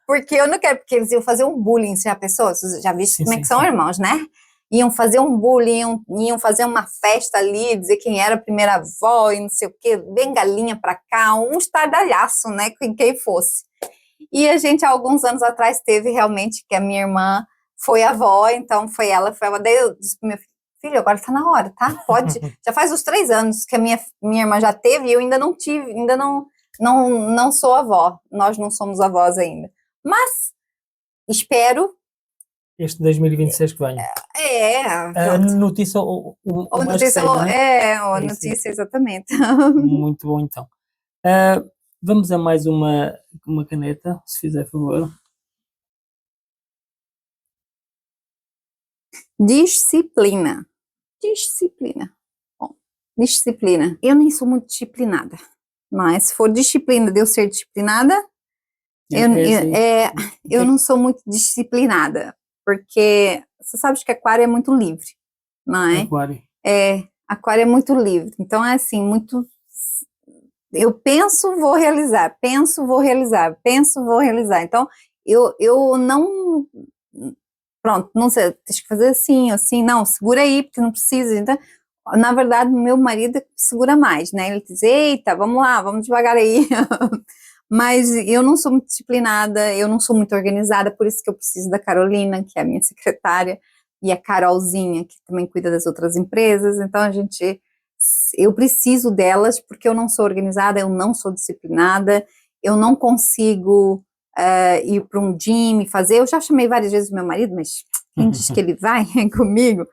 Porque eu não quero, porque eles iam fazer um bullying, se a pessoa, já viste como é que são irmãos, né? Iam fazer um bullying, iam fazer uma festa ali, dizer quem era a primeira avó e não sei o quê, bengalinha pra cá, um estardalhaço, né, quem fosse. E a gente, há alguns anos atrás, teve realmente que a minha irmã foi avó, então foi ela. Daí eu disse pro meu filho, agora tá na hora, tá? Pode, já faz uns 3 anos que a minha irmã já teve e eu ainda não tive, ainda não sou avó, nós não somos avós ainda. Mas, espero... Este 2026 que venha. A notícia, o mais notícia, recente, né? a notícia, exatamente. Muito bom, então. Vamos a mais uma caneta, se fizer favor. Disciplina. Bom, disciplina. Eu nem sou muito disciplinada, mas se for disciplina de eu ser disciplinada, eu não sou muito disciplinada, porque você sabe que aquário é muito livre, não é? Aquário é muito livre, então é assim, muito... Eu penso, vou realizar, então eu não... Pronto, não sei, tens que fazer assim, não, segura aí, porque não precisa. Então, na verdade, meu marido segura mais, né? Ele diz, eita, vamos lá, vamos devagar aí. Mas eu não sou muito disciplinada, eu não sou muito organizada, por isso que eu preciso da Carolina, que é a minha secretária, e a Carolzinha, que também cuida das outras empresas. Então, eu preciso delas, porque eu não sou organizada, eu não sou disciplinada, eu não consigo... ir para um gym, eu já chamei várias vezes o meu marido, mas quem diz que ele vai comigo?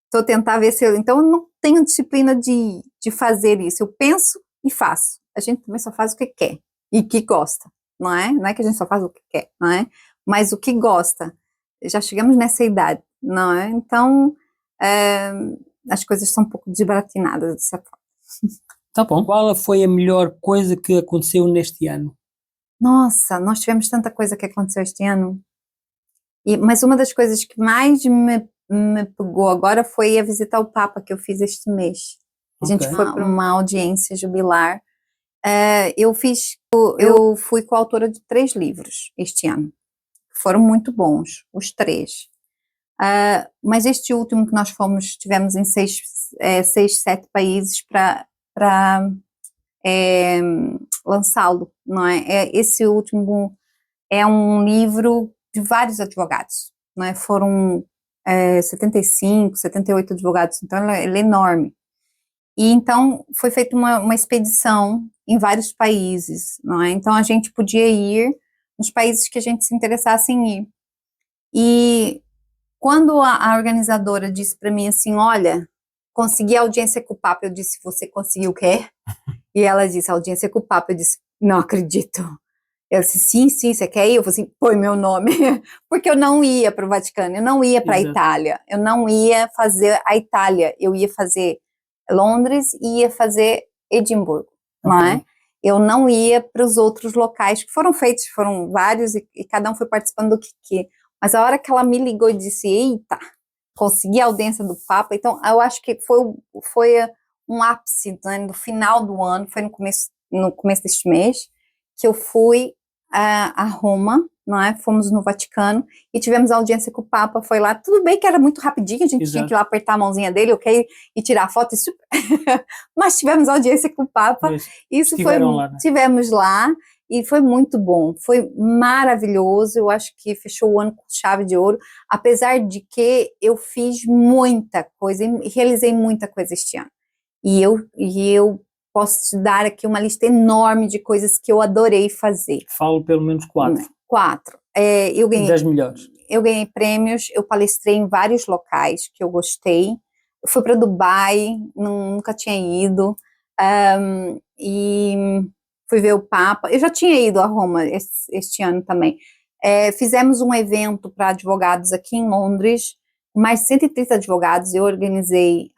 Estou tentando ver se então eu não tenho disciplina de fazer isso, eu penso e faço, a gente também só faz o que quer, e que gosta, não é que a gente só faz o que quer, não é? Mas o que gosta, já chegamos nessa idade, não é? Então, as coisas são um pouco desbaratinadas, de certa forma. Tá bom. Qual foi a melhor coisa que aconteceu neste ano? Nossa, nós tivemos tanta coisa que aconteceu este ano. Mas uma das coisas que mais me pegou agora foi a visitar o Papa que eu fiz este mês. A gente foi para uma audiência jubilar. Eu fui coautora de 3 livros este ano. Foram muito bons, os 3. Mas este último que nós tivemos em 6, 7 países para lançá-lo, não é? Esse último é um livro de vários advogados, não é? Foram 75, 78 advogados, então ele é enorme. E então foi feita uma expedição em vários países, não é? Então a gente podia ir nos países que a gente se interessasse em ir. E quando a organizadora disse para mim assim, olha, consegui audiência com o Papa, eu disse, você conseguiu o quê? E ela disse, audiência com o Papa, eu disse, não acredito. Eu disse, sim, você quer ir? Eu falei assim, põe meu nome, porque eu não ia para o Vaticano, eu não ia para a Itália, eu não ia fazer a Itália, eu ia fazer Londres e ia fazer Edimburgo, não é? Eu não ia para os outros locais que foram feitos, foram vários, e cada um foi participando do que. Mas a hora que ela me ligou e disse, eita, consegui a audiência do Papa, então eu acho que foi um ápice, né, no final do ano, foi no começo deste mês, que eu fui a Roma, não é? Fomos no Vaticano e tivemos audiência com o Papa, foi lá, tudo bem que era muito rapidinho, a gente tinha que ir lá apertar a mãozinha dele, ok, e tirar a foto, isso... mas tivemos audiência com o Papa, isso foi, lá, né? Tivemos lá, e foi muito bom, foi maravilhoso, eu acho que fechou o ano com chave de ouro, apesar de que eu fiz muita coisa, realizei muita coisa este ano, e eu posso te dar aqui uma lista enorme de coisas que eu adorei fazer. Falo pelo menos 4. 4. Eu ganhei 10 melhores. Eu ganhei prêmios, eu palestrei em vários locais que eu gostei. Eu fui para Dubai, nunca tinha ido. E fui ver o Papa. Eu já tinha ido a Roma este ano também. Fizemos um evento para advogados aqui em Londres, mais 130 advogados, eu ajudei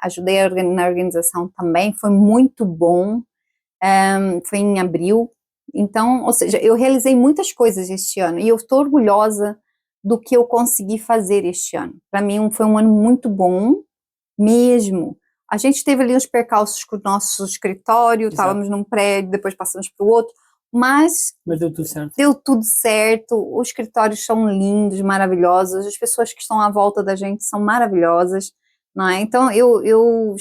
na organização também, foi muito bom, foi em abril, então, ou seja, eu realizei muitas coisas este ano, e eu estou orgulhosa do que eu consegui fazer este ano. Para mim foi um ano muito bom, mesmo. A gente teve ali uns percalços com o nosso escritório, estávamos num prédio, depois passamos para o outro, mas deu tudo certo. Deu tudo certo, os escritórios são lindos, maravilhosos, as pessoas que estão à volta da gente são maravilhosas, não é? Então, eu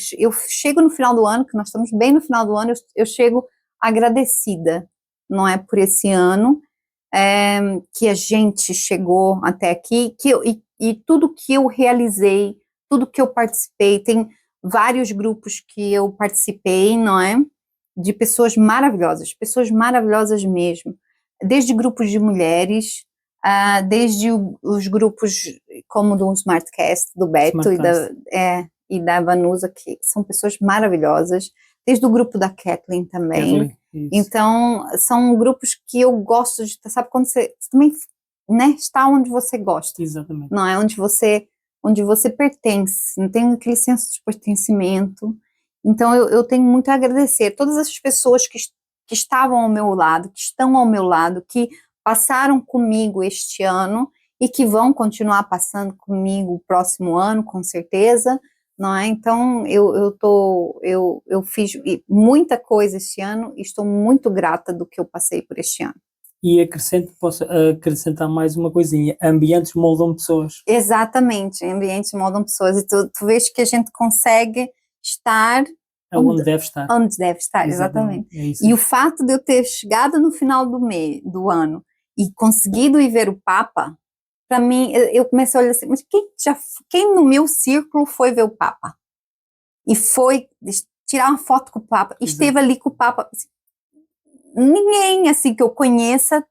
chego no final do ano, que nós estamos bem no final do ano, eu chego agradecida, não é? Por esse ano, que a gente chegou até aqui, e tudo que eu realizei, tudo que eu participei, tem vários grupos que eu participei, não é? De pessoas maravilhosas mesmo, desde grupos de mulheres, desde os grupos como do Smartcast, do Beto e da Vanusa, que são pessoas maravilhosas, desde o grupo da Kathleen também. Então, são grupos que eu gosto de, sabe, quando você também, né, está onde você gosta. Exatamente. Não é onde você pertence, não tem aquele senso de pertencimento. Então, eu tenho muito a agradecer a todas as pessoas que estavam ao meu lado, que estão ao meu lado, que passaram comigo este ano e que vão continuar passando comigo o próximo ano, com certeza, não é? Então, eu fiz muita coisa este ano e estou muito grata do que eu passei por este ano. E posso acrescentar mais uma coisinha, ambientes moldam pessoas. Exatamente, ambientes moldam pessoas, e tu vês que a gente consegue estar onde deve estar. Onde deve estar, exatamente. E o fato de eu ter chegado no final do ano e conseguido ir ver o Papa, para mim, eu comecei a olhar assim, mas quem no meu círculo foi ver o Papa? E foi tirar uma foto com o Papa, esteve ali com o Papa. Assim, ninguém, assim, que eu conheça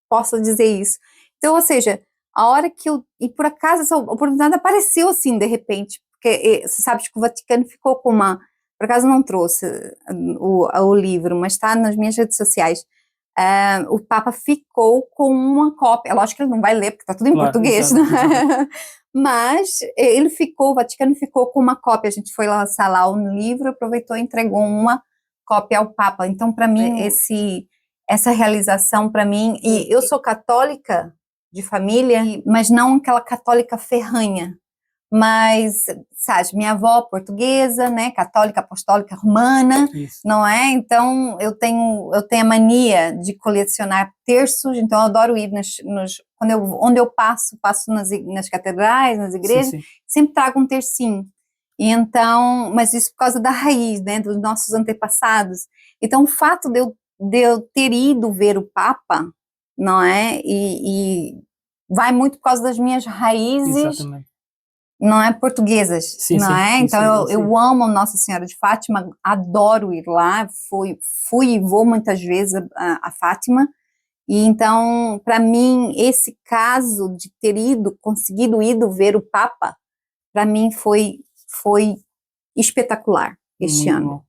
possa dizer isso. Então, ou seja, a hora que e por acaso essa oportunidade apareceu assim, de repente, porque você sabe que o Vaticano ficou com por acaso não trouxe o livro, mas está nas minhas redes sociais, o Papa ficou com uma cópia, lógico que ele não vai ler, porque está tudo em português, né? Mas o Vaticano ficou com uma cópia, a gente foi lançar lá um livro, aproveitou e entregou uma cópia ao Papa. Então, para mim, essa realização, para mim, e eu sou católica de família, mas não aquela católica ferranha, mas, sabe, minha avó portuguesa, né, católica, apostólica, romana, não é? Então, eu tenho a mania de colecionar terços, então eu adoro ir onde eu passo nas catedrais, nas igrejas, sempre trago um tercinho. E então, mas isso por causa da raiz, né, dos nossos antepassados. Então, o fato de eu ter ido ver o Papa, não é? E vai muito por causa das minhas raízes. Exatamente. Não é, portuguesas, não é? Então, eu amo Nossa Senhora de Fátima, adoro ir lá, fui e vou muitas vezes a Fátima, e então, para mim, esse caso de ter conseguido ir ver o Papa, para mim foi espetacular este ano. Bom,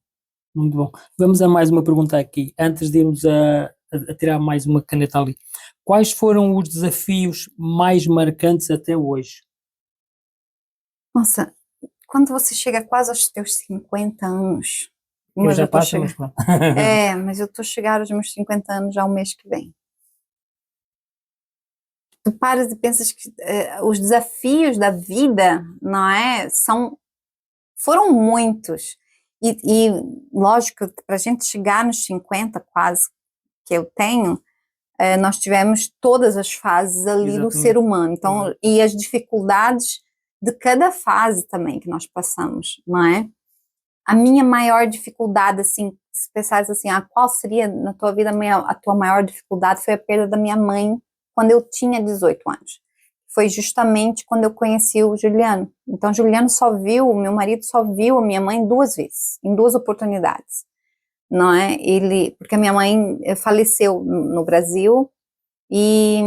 muito bom. Vamos a mais uma pergunta aqui, antes de irmos a tirar mais uma caneta ali. Quais foram os desafios mais marcantes até hoje? Nossa, quando você chega quase aos teus 50 anos, Eu mas já eu tô passo, mas chegando, pronto. mas eu tô chegando aos meus 50 anos já o mês que vem. Tu paras e pensas que os desafios da vida, não é, foram muitos. E lógico, para a gente chegar nos 50 quase, que eu tenho, nós tivemos todas as fases ali do ser Exatamente. humano. Então, e as dificuldades de cada fase também que nós passamos, não é? A minha maior dificuldade, assim, se pensares assim, qual seria na tua vida a tua maior dificuldade, foi a perda da minha mãe quando eu tinha 18 anos. Foi justamente quando eu conheci o Juliano. Então, o Juliano o meu marido só viu a minha mãe 2 vezes, em 2 oportunidades, não é? Porque a minha mãe faleceu no Brasil e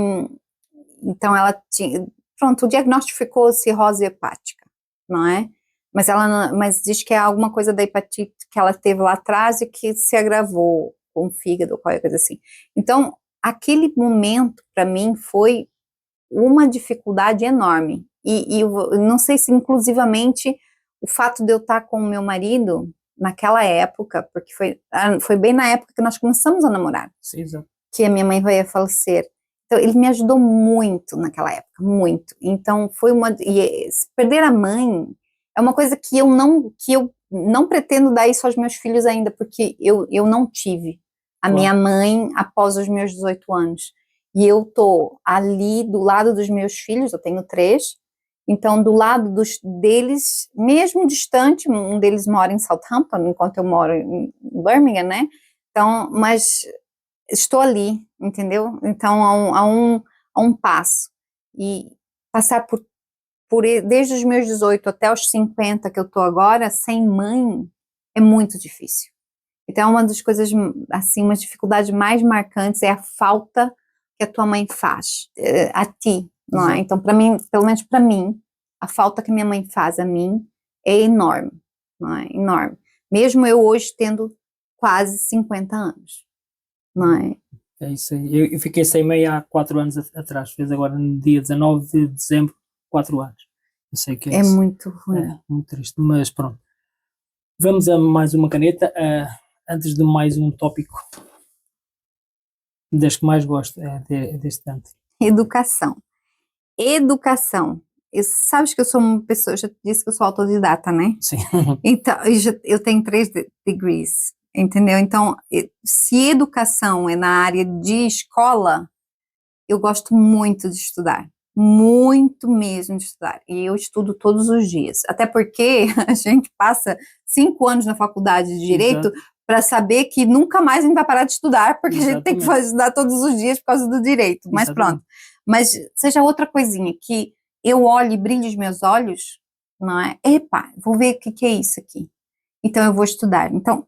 então ela tinha, pronto, o diagnóstico ficou cirrose hepática, não é? Mas diz que é alguma coisa da hepatite que ela teve lá atrás e que se agravou com o fígado, qualquer coisa assim. Então, aquele momento para mim foi uma dificuldade enorme. E eu não sei se inclusivamente o fato de eu estar com o meu marido naquela época, porque foi bem na época que nós começamos a namorar, Sim, exato. que a minha mãe veio a falecer. Então, ele me ajudou muito naquela época, muito. Então, perder a mãe é uma coisa que eu não pretendo dar isso aos meus filhos ainda, porque eu não tive a minha mãe após os meus 18 anos. E eu tô ali do lado dos meus filhos, eu tenho 3, então do lado deles, mesmo distante, um deles mora em Southampton, enquanto eu moro em Birmingham, né? Então, mas estou ali, entendeu? Então, a um passo. E passar desde os meus 18 até os 50 que eu tô agora, sem mãe, é muito difícil. Então, uma das coisas, assim, uma dificuldade mais marcantes é a falta que a tua mãe faz a ti, não é? Então, para mim, pelo menos para mim, a falta que minha mãe faz a mim é enorme, não é? Enorme. Mesmo eu hoje tendo quase 50 anos, não é? É isso aí. Eu fiquei sem mãe há 4 anos atrás. Fez agora no dia 19 de dezembro, 4 anos. Eu sei que é É isso. muito ruim. É muito triste, mas pronto. Vamos a mais uma caneta. Antes de mais um tópico das que mais gosto, deste tanto. Educação. Educação. Sabes que eu sou uma pessoa, eu já te disse que eu sou autodidata, né? Sim. Então, eu tenho 3 degrees, entendeu? Então, se educação é na área de escola, eu gosto muito de estudar. Muito mesmo de estudar. E eu estudo todos os dias. Até porque a gente passa 5 anos na faculdade de Direito para saber que nunca mais a gente vai parar de estudar, porque a gente tem que estudar todos os dias por causa do direito. Mas pronto. Mas seja outra coisinha que eu olho e brilho os meus olhos, não é? Epa, vou ver o que é isso aqui. Então eu vou estudar. Então,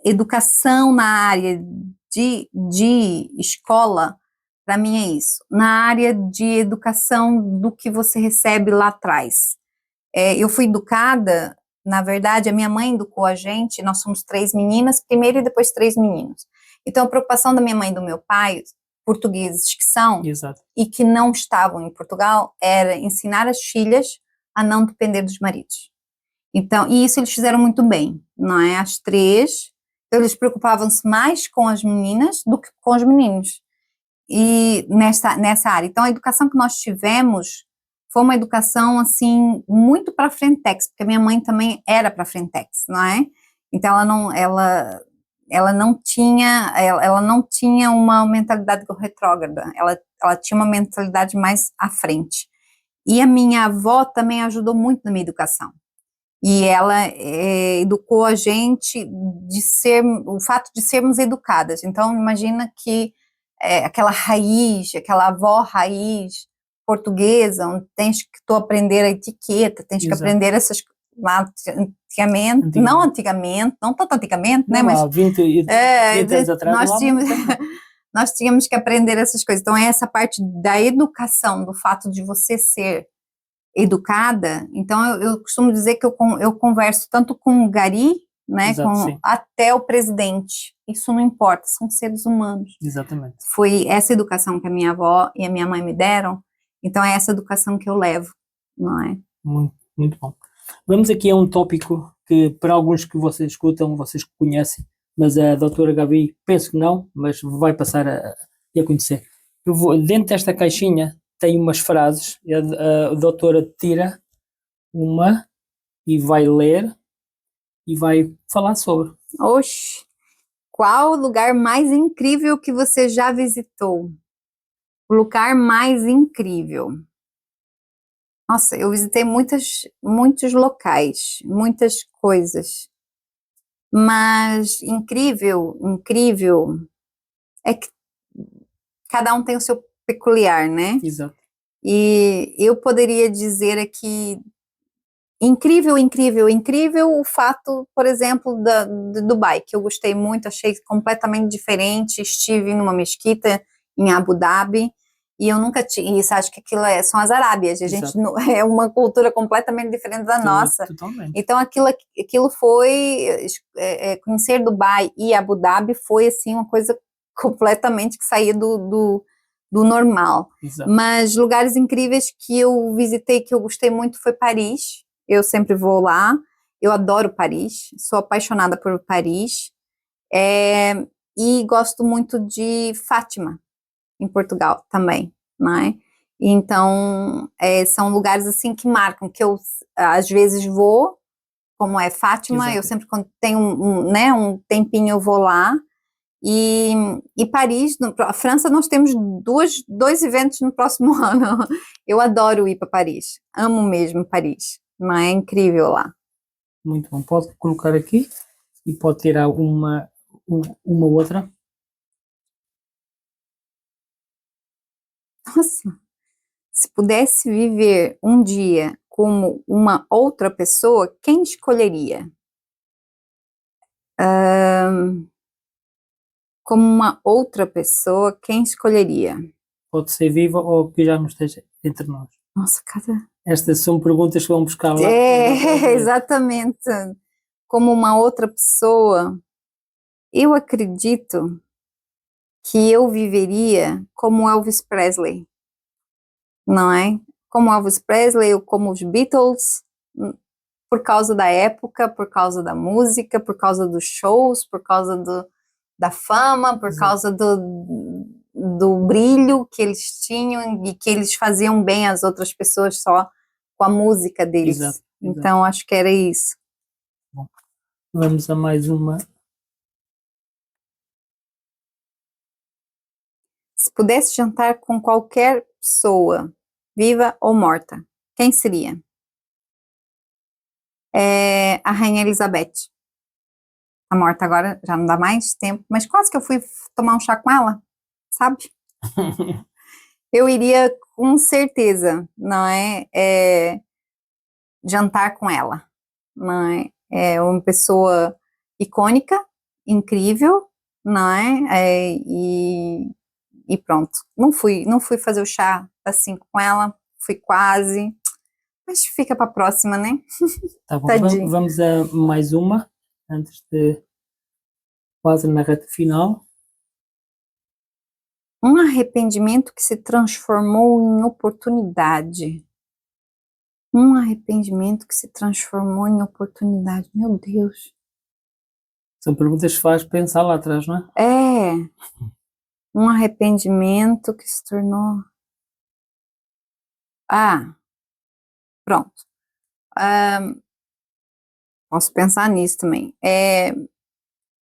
educação na área de escola, para mim é isso. Na área de educação do que você recebe lá atrás. Eu fui educada, na verdade, a minha mãe educou a gente, nós somos 3 meninas, primeiro e depois 3 meninos. Então, a preocupação da minha mãe e do meu pai, portugueses que são, e que não estavam em Portugal, era ensinar as filhas a não depender dos maridos. Então, e isso eles fizeram muito bem, não é? As 3, eles preocupavam-se mais com as meninas do que com os meninos. E nessa área. Então, a educação que nós tivemos foi uma educação, assim, muito para frentex, porque a minha mãe também era para frentex, não é? Então, ela não tinha uma mentalidade retrógrada, ela tinha uma mentalidade mais à frente. E a minha avó também ajudou muito na minha educação. E ela educou a gente o fato de sermos educadas. Então, imagina que aquela raiz, aquela avó raiz portuguesa, onde tens que tu aprender a etiqueta, tens que aprender essas lá antigamente, não tanto antigamente, não, né, mas 20 anos atrás nós tínhamos que aprender essas coisas. Então, essa parte da educação, do fato de você ser educada. Então, eu costumo dizer que eu converso tanto com o gari, né? Exato, sim. Até o presidente. Isso não importa, são seres humanos. Exatamente. Foi essa educação que a minha avó e a minha mãe me deram, então é essa educação que eu levo, não é? Muito, muito bom. Vamos aqui a um tópico que para alguns que vocês escutam, vocês conhecem, mas a doutora Gabi, penso que não, mas vai passar a conhecer. Dentro desta caixinha tem umas frases, a doutora tira uma e vai ler e vai falar sobre. Oxe, qual o lugar mais incrível que você já visitou? O lugar mais incrível. Nossa, eu visitei muitos locais, muitas coisas. Mas incrível é que cada um tem o seu peculiar, né? Exato. E eu poderia dizer aqui incrível o fato, por exemplo, de Dubai, que eu gostei muito, achei completamente diferente. Estive numa mesquita em Abu Dhabi e eu nunca tinha. Isso, acho que aquilo são as Arábias, a gente é uma cultura completamente diferente da nossa. Totalmente. Então aquilo foi conhecer Dubai e Abu Dhabi foi assim uma coisa completamente que saía do normal. Exato. Mas lugares incríveis que eu visitei, que eu gostei muito, foi Paris. Eu sempre vou lá, eu adoro Paris, sou apaixonada por Paris, e gosto muito de Fátima, em Portugal também, né? Então, são lugares assim que marcam, que eu às vezes vou, como é Fátima, Exato. eu sempre quando tenho um tempinho eu vou lá, e Paris, a França, nós temos dois eventos no próximo ano. Eu adoro ir para Paris, amo mesmo Paris, mas é incrível lá. Muito bom. Pode colocar aqui e pode tirar uma outra. Nossa, se pudesse viver um dia como uma outra pessoa, quem escolheria? Como uma outra pessoa, quem escolheria? Pode ser viva ou que já não esteja entre nós. Nossa, cada... Estas são perguntas que vão buscar lá. Exatamente. Como uma outra pessoa, eu acredito que eu viveria como Elvis Presley, não é? Como Elvis Presley ou como os Beatles, por causa da época, por causa da música, por causa dos shows, por causa da fama, por causa do brilho que eles tinham e que eles faziam bem às outras pessoas só com a música deles. Exato. Então, acho que era isso. Bom, vamos a mais uma. Se pudesse jantar com qualquer pessoa, viva ou morta, quem seria? A Rainha Elizabeth. A morta agora já não dá mais tempo, mas quase que eu fui tomar um chá com ela, sabe? Eu iria com certeza, não jantar com ela, não é? É uma pessoa icônica, incrível, não é? E pronto. Não fui fazer o chá assim com ela, fui quase, mas fica para a próxima, né? Tá bom, Tadinho. vamos a mais uma, antes de quase na reta final. Um arrependimento que se transformou em oportunidade. Um arrependimento que se transformou em oportunidade. Meu Deus. São perguntas que faz pensar lá atrás, não é? É. Um arrependimento que se tornou... Ah, pronto. Posso pensar nisso também.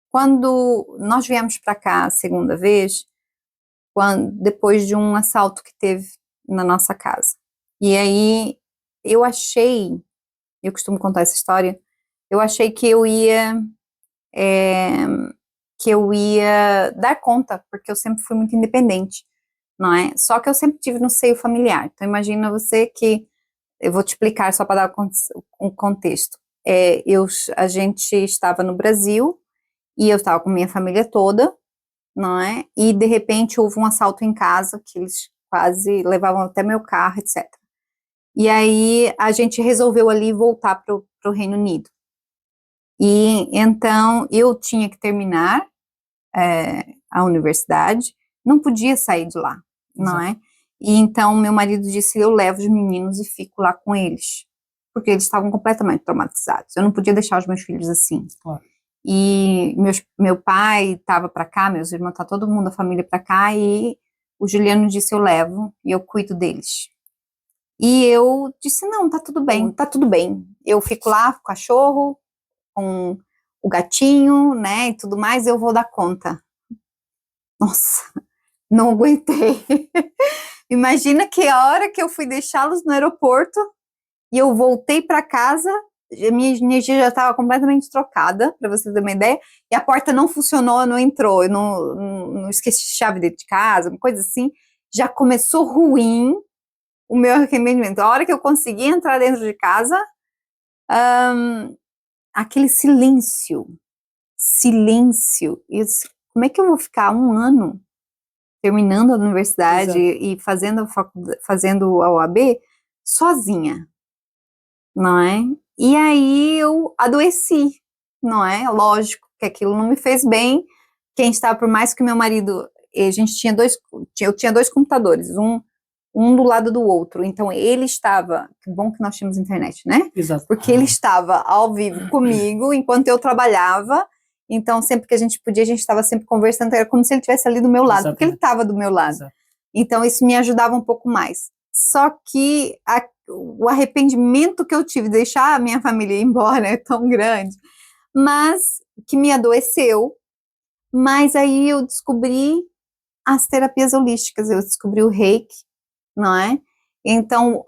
Quando nós viemos para cá a segunda vez, depois de um assalto que teve na nossa casa. E aí eu costumo contar essa história, eu achei que eu ia dar conta, porque eu sempre fui muito independente, não é? Só que eu sempre tive no seio familiar. Então imagina você que, eu vou te explicar só para dar um contexto. A gente estava no Brasil e eu estava com minha família toda, não é? E de repente houve um assalto em casa que eles quase levavam até meu carro, etc. E aí a gente resolveu ali voltar para o Reino Unido. E então eu tinha que terminar a universidade, não podia sair de lá, não é? E então meu marido disse, eu levo os meninos e fico lá com eles, porque eles estavam completamente traumatizados, eu não podia deixar os meus filhos assim. Claro. E meu pai estava para cá, meus irmãos, tá todo mundo, a família para cá, e o Juliano disse, eu levo e eu cuido deles. E eu disse, não, tá tudo bem, eu fico lá com o cachorro, com o gatinho, né, e tudo mais, eu vou dar conta. Nossa, não aguentei. Imagina que a hora que eu fui deixá-los no aeroporto e eu voltei para casa, a minha energia já estava completamente trocada, para você ter uma ideia, e a porta não funcionou, não entrou, eu não esqueci a chave dentro de casa, uma coisa assim, já começou ruim o meu arrependimento. A hora que eu consegui entrar dentro de casa, aquele silêncio, eu disse, como é que eu vou ficar um ano terminando a universidade e fazendo a OAB sozinha, não é? E aí eu adoeci, não é? Lógico que aquilo não me fez bem. Quem estava, por mais que meu marido, eu tinha dois computadores, um do lado do outro, então ele estava, que bom que nós tínhamos internet, né? Exato. Porque ele estava ao vivo comigo enquanto eu trabalhava, então sempre que a gente podia, a gente estava sempre conversando, era como se ele estivesse ali do meu lado, porque ele estava do meu lado. Exato. Então isso me ajudava um pouco mais. Só que o arrependimento que eu tive de deixar a minha família ir embora é tão grande, mas que me adoeceu. Mas aí eu descobri as terapias holísticas, eu descobri o Reiki, não é? Então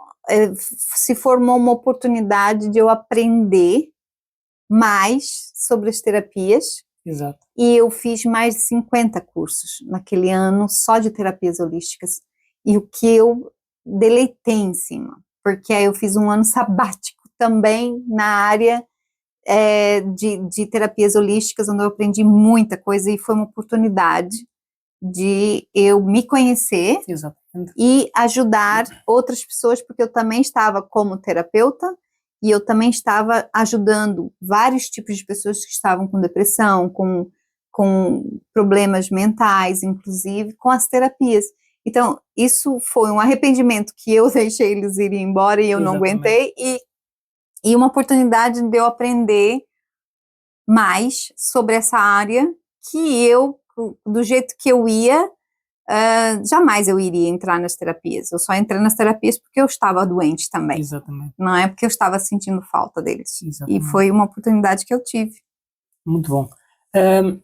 se formou uma oportunidade de eu aprender mais sobre as terapias. Exato. E eu fiz mais de 50 cursos naquele ano só de terapias holísticas, e o que eu deleitei em cima, porque aí eu fiz um ano sabático também na área de terapias holísticas, onde eu aprendi muita coisa, e foi uma oportunidade de eu me conhecer. Exatamente. E ajudar outras pessoas, porque eu também estava como terapeuta, e eu também estava ajudando vários tipos de pessoas que estavam com depressão, com problemas mentais, inclusive, com as terapias. Então, isso foi um arrependimento que eu deixei eles irem embora e eu não aguentei, e uma oportunidade de eu aprender mais sobre essa área, que eu, do jeito que eu ia, jamais eu iria entrar nas terapias. Eu só entrei nas terapias porque eu estava doente também. Exatamente. Não é porque eu estava sentindo falta deles. Exatamente. E foi uma oportunidade que eu tive. Muito bom.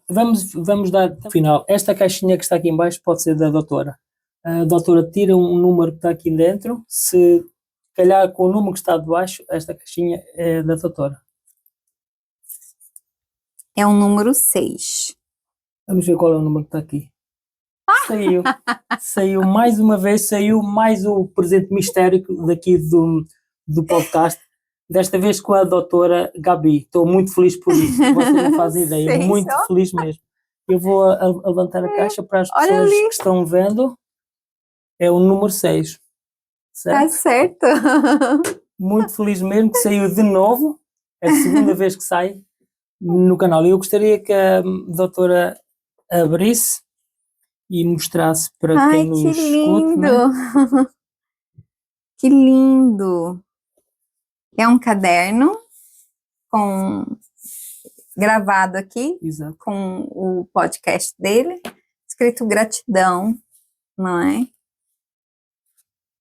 Vamos dar no final. Esta caixinha que está aqui em baixo pode ser da doutora. A doutora tira um número que está aqui dentro. Se calhar com o número que está de baixo, esta caixinha é da doutora. É o número 6. Vamos ver qual é o número que está aqui. Saiu mais uma vez, saiu mais o presente mistério daqui do podcast, desta vez com a doutora Gabi. Estou muito feliz por isso, vocês não fazem ideia, muito feliz mesmo. Eu vou levantar a caixa para as pessoas que estão vendo, é o número 6. Certo? Tá certo. Muito feliz mesmo que saiu de novo, é a segunda vez que sai no canal. Eu gostaria que a doutora abrisse e mostrasse para quem nos escuta. Né? Que lindo! É um caderno gravado aqui. Exato. Com o podcast dele, escrito gratidão, não é?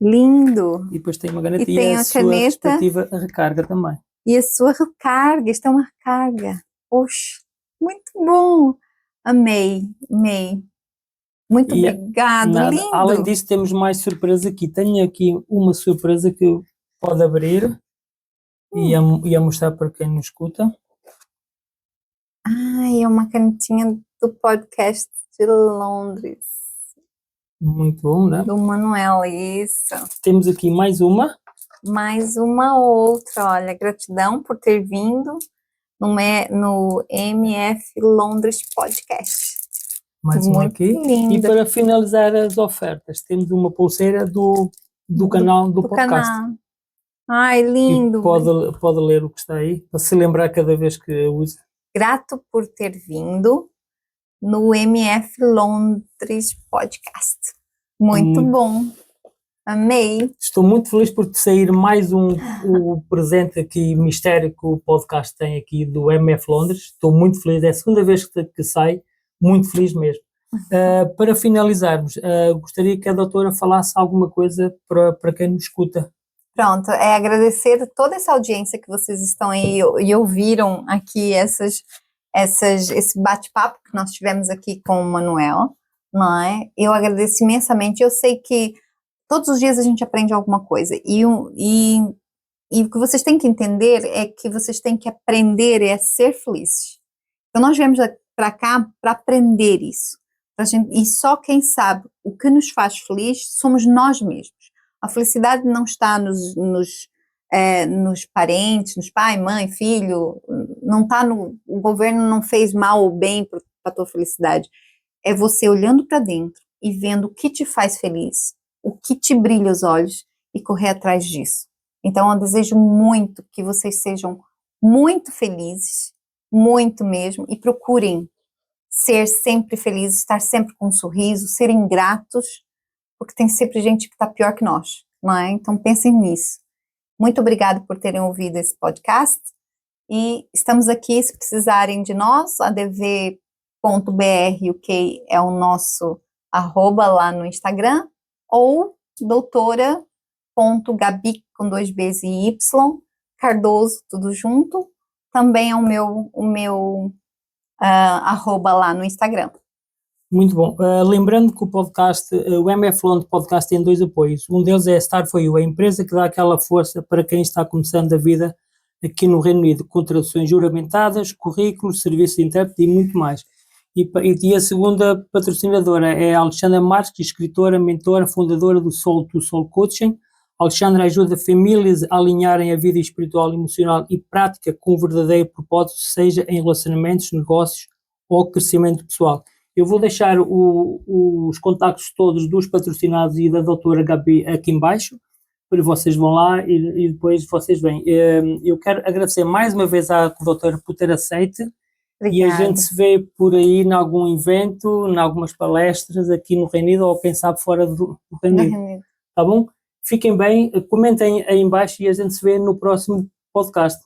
Lindo! E depois tem uma caneta e tem a sua respectiva recarga também. E a sua recarga, isto é uma recarga. Poxa, muito bom! Amei. Muito obrigado, lindo! Além disso, temos mais surpresa aqui. Tenho aqui uma surpresa que pode abrir e a mostrar para quem nos escuta. É uma canetinha do podcast de Londres. Muito bom, né? Do Manuel, isso. Temos aqui mais uma. Mais uma outra, olha, gratidão por ter vindo no MF Londres Podcast. Mais uma aqui. Lindo. E para finalizar as ofertas, temos uma pulseira do canal do podcast. Ai, E lindo. pode ler o que está aí, para se lembrar cada vez que usa. Grato por ter vindo no MF Londres Podcast. Muito bom. Amei. Estou muito feliz por te sair mais o presente aqui, mistério que o podcast tem aqui do MF Londres. Estou muito feliz, é a segunda vez que sai, muito feliz mesmo. Para finalizarmos, gostaria que a doutora falasse alguma coisa para quem nos escuta. Pronto, é agradecer toda essa audiência que vocês estão aí e ouviram aqui esse bate-papo que nós tivemos aqui com o Manuel, não é? Eu agradeço imensamente. Eu sei que todos os dias a gente aprende alguma coisa e o que vocês têm que entender é que vocês têm que aprender a ser felizes. Então nós viemos para cá para aprender isso. E só quem sabe o que nos faz feliz somos nós mesmos. A felicidade não está nos parentes, nos pai, mãe, filho, não está o governo não fez mal ou bem para a tua felicidade. É você olhando para dentro e vendo o que te faz feliz, o que te brilha os olhos e correr atrás disso. Então eu desejo muito que vocês sejam muito felizes, muito mesmo, e procurem ser sempre felizes, estar sempre com um sorriso, serem gratos, porque tem sempre gente que está pior que nós, não é? Então pensem nisso. Muito obrigada por terem ouvido esse podcast e estamos aqui se precisarem de nós, adv.br, ok, é o nosso @ lá no Instagram, ou doutora.gabi com 2 B's e Y, Cardoso, tudo junto, também é o meu @ lá no Instagram. Muito bom. Lembrando que o podcast, o MF Londres Podcast tem 2 apoios. Um deles é a Start4U, a empresa que dá aquela força para quem está começando a vida aqui no Reino Unido, com traduções juramentadas, currículos, serviço de intérprete e muito mais. E a segunda patrocinadora é a Alexandra Marques, escritora, mentora, fundadora do Soul to Soul Coaching. A Alexandra ajuda famílias a alinharem a vida espiritual, emocional e prática com um verdadeiro propósito, seja em relacionamentos, negócios ou crescimento pessoal. Eu vou deixar os contactos todos dos patrocinados e da doutora Gabi aqui em baixo, para vocês vão lá e depois vocês vêm. Eu quero agradecer mais uma vez à doutora por ter aceito. Obrigada. E a gente se vê por aí em algum evento, em algumas palestras aqui no Reino Unido ou quem sabe fora do Reino Unido. Tá bom? Fiquem bem, comentem aí em baixo e a gente se vê no próximo podcast.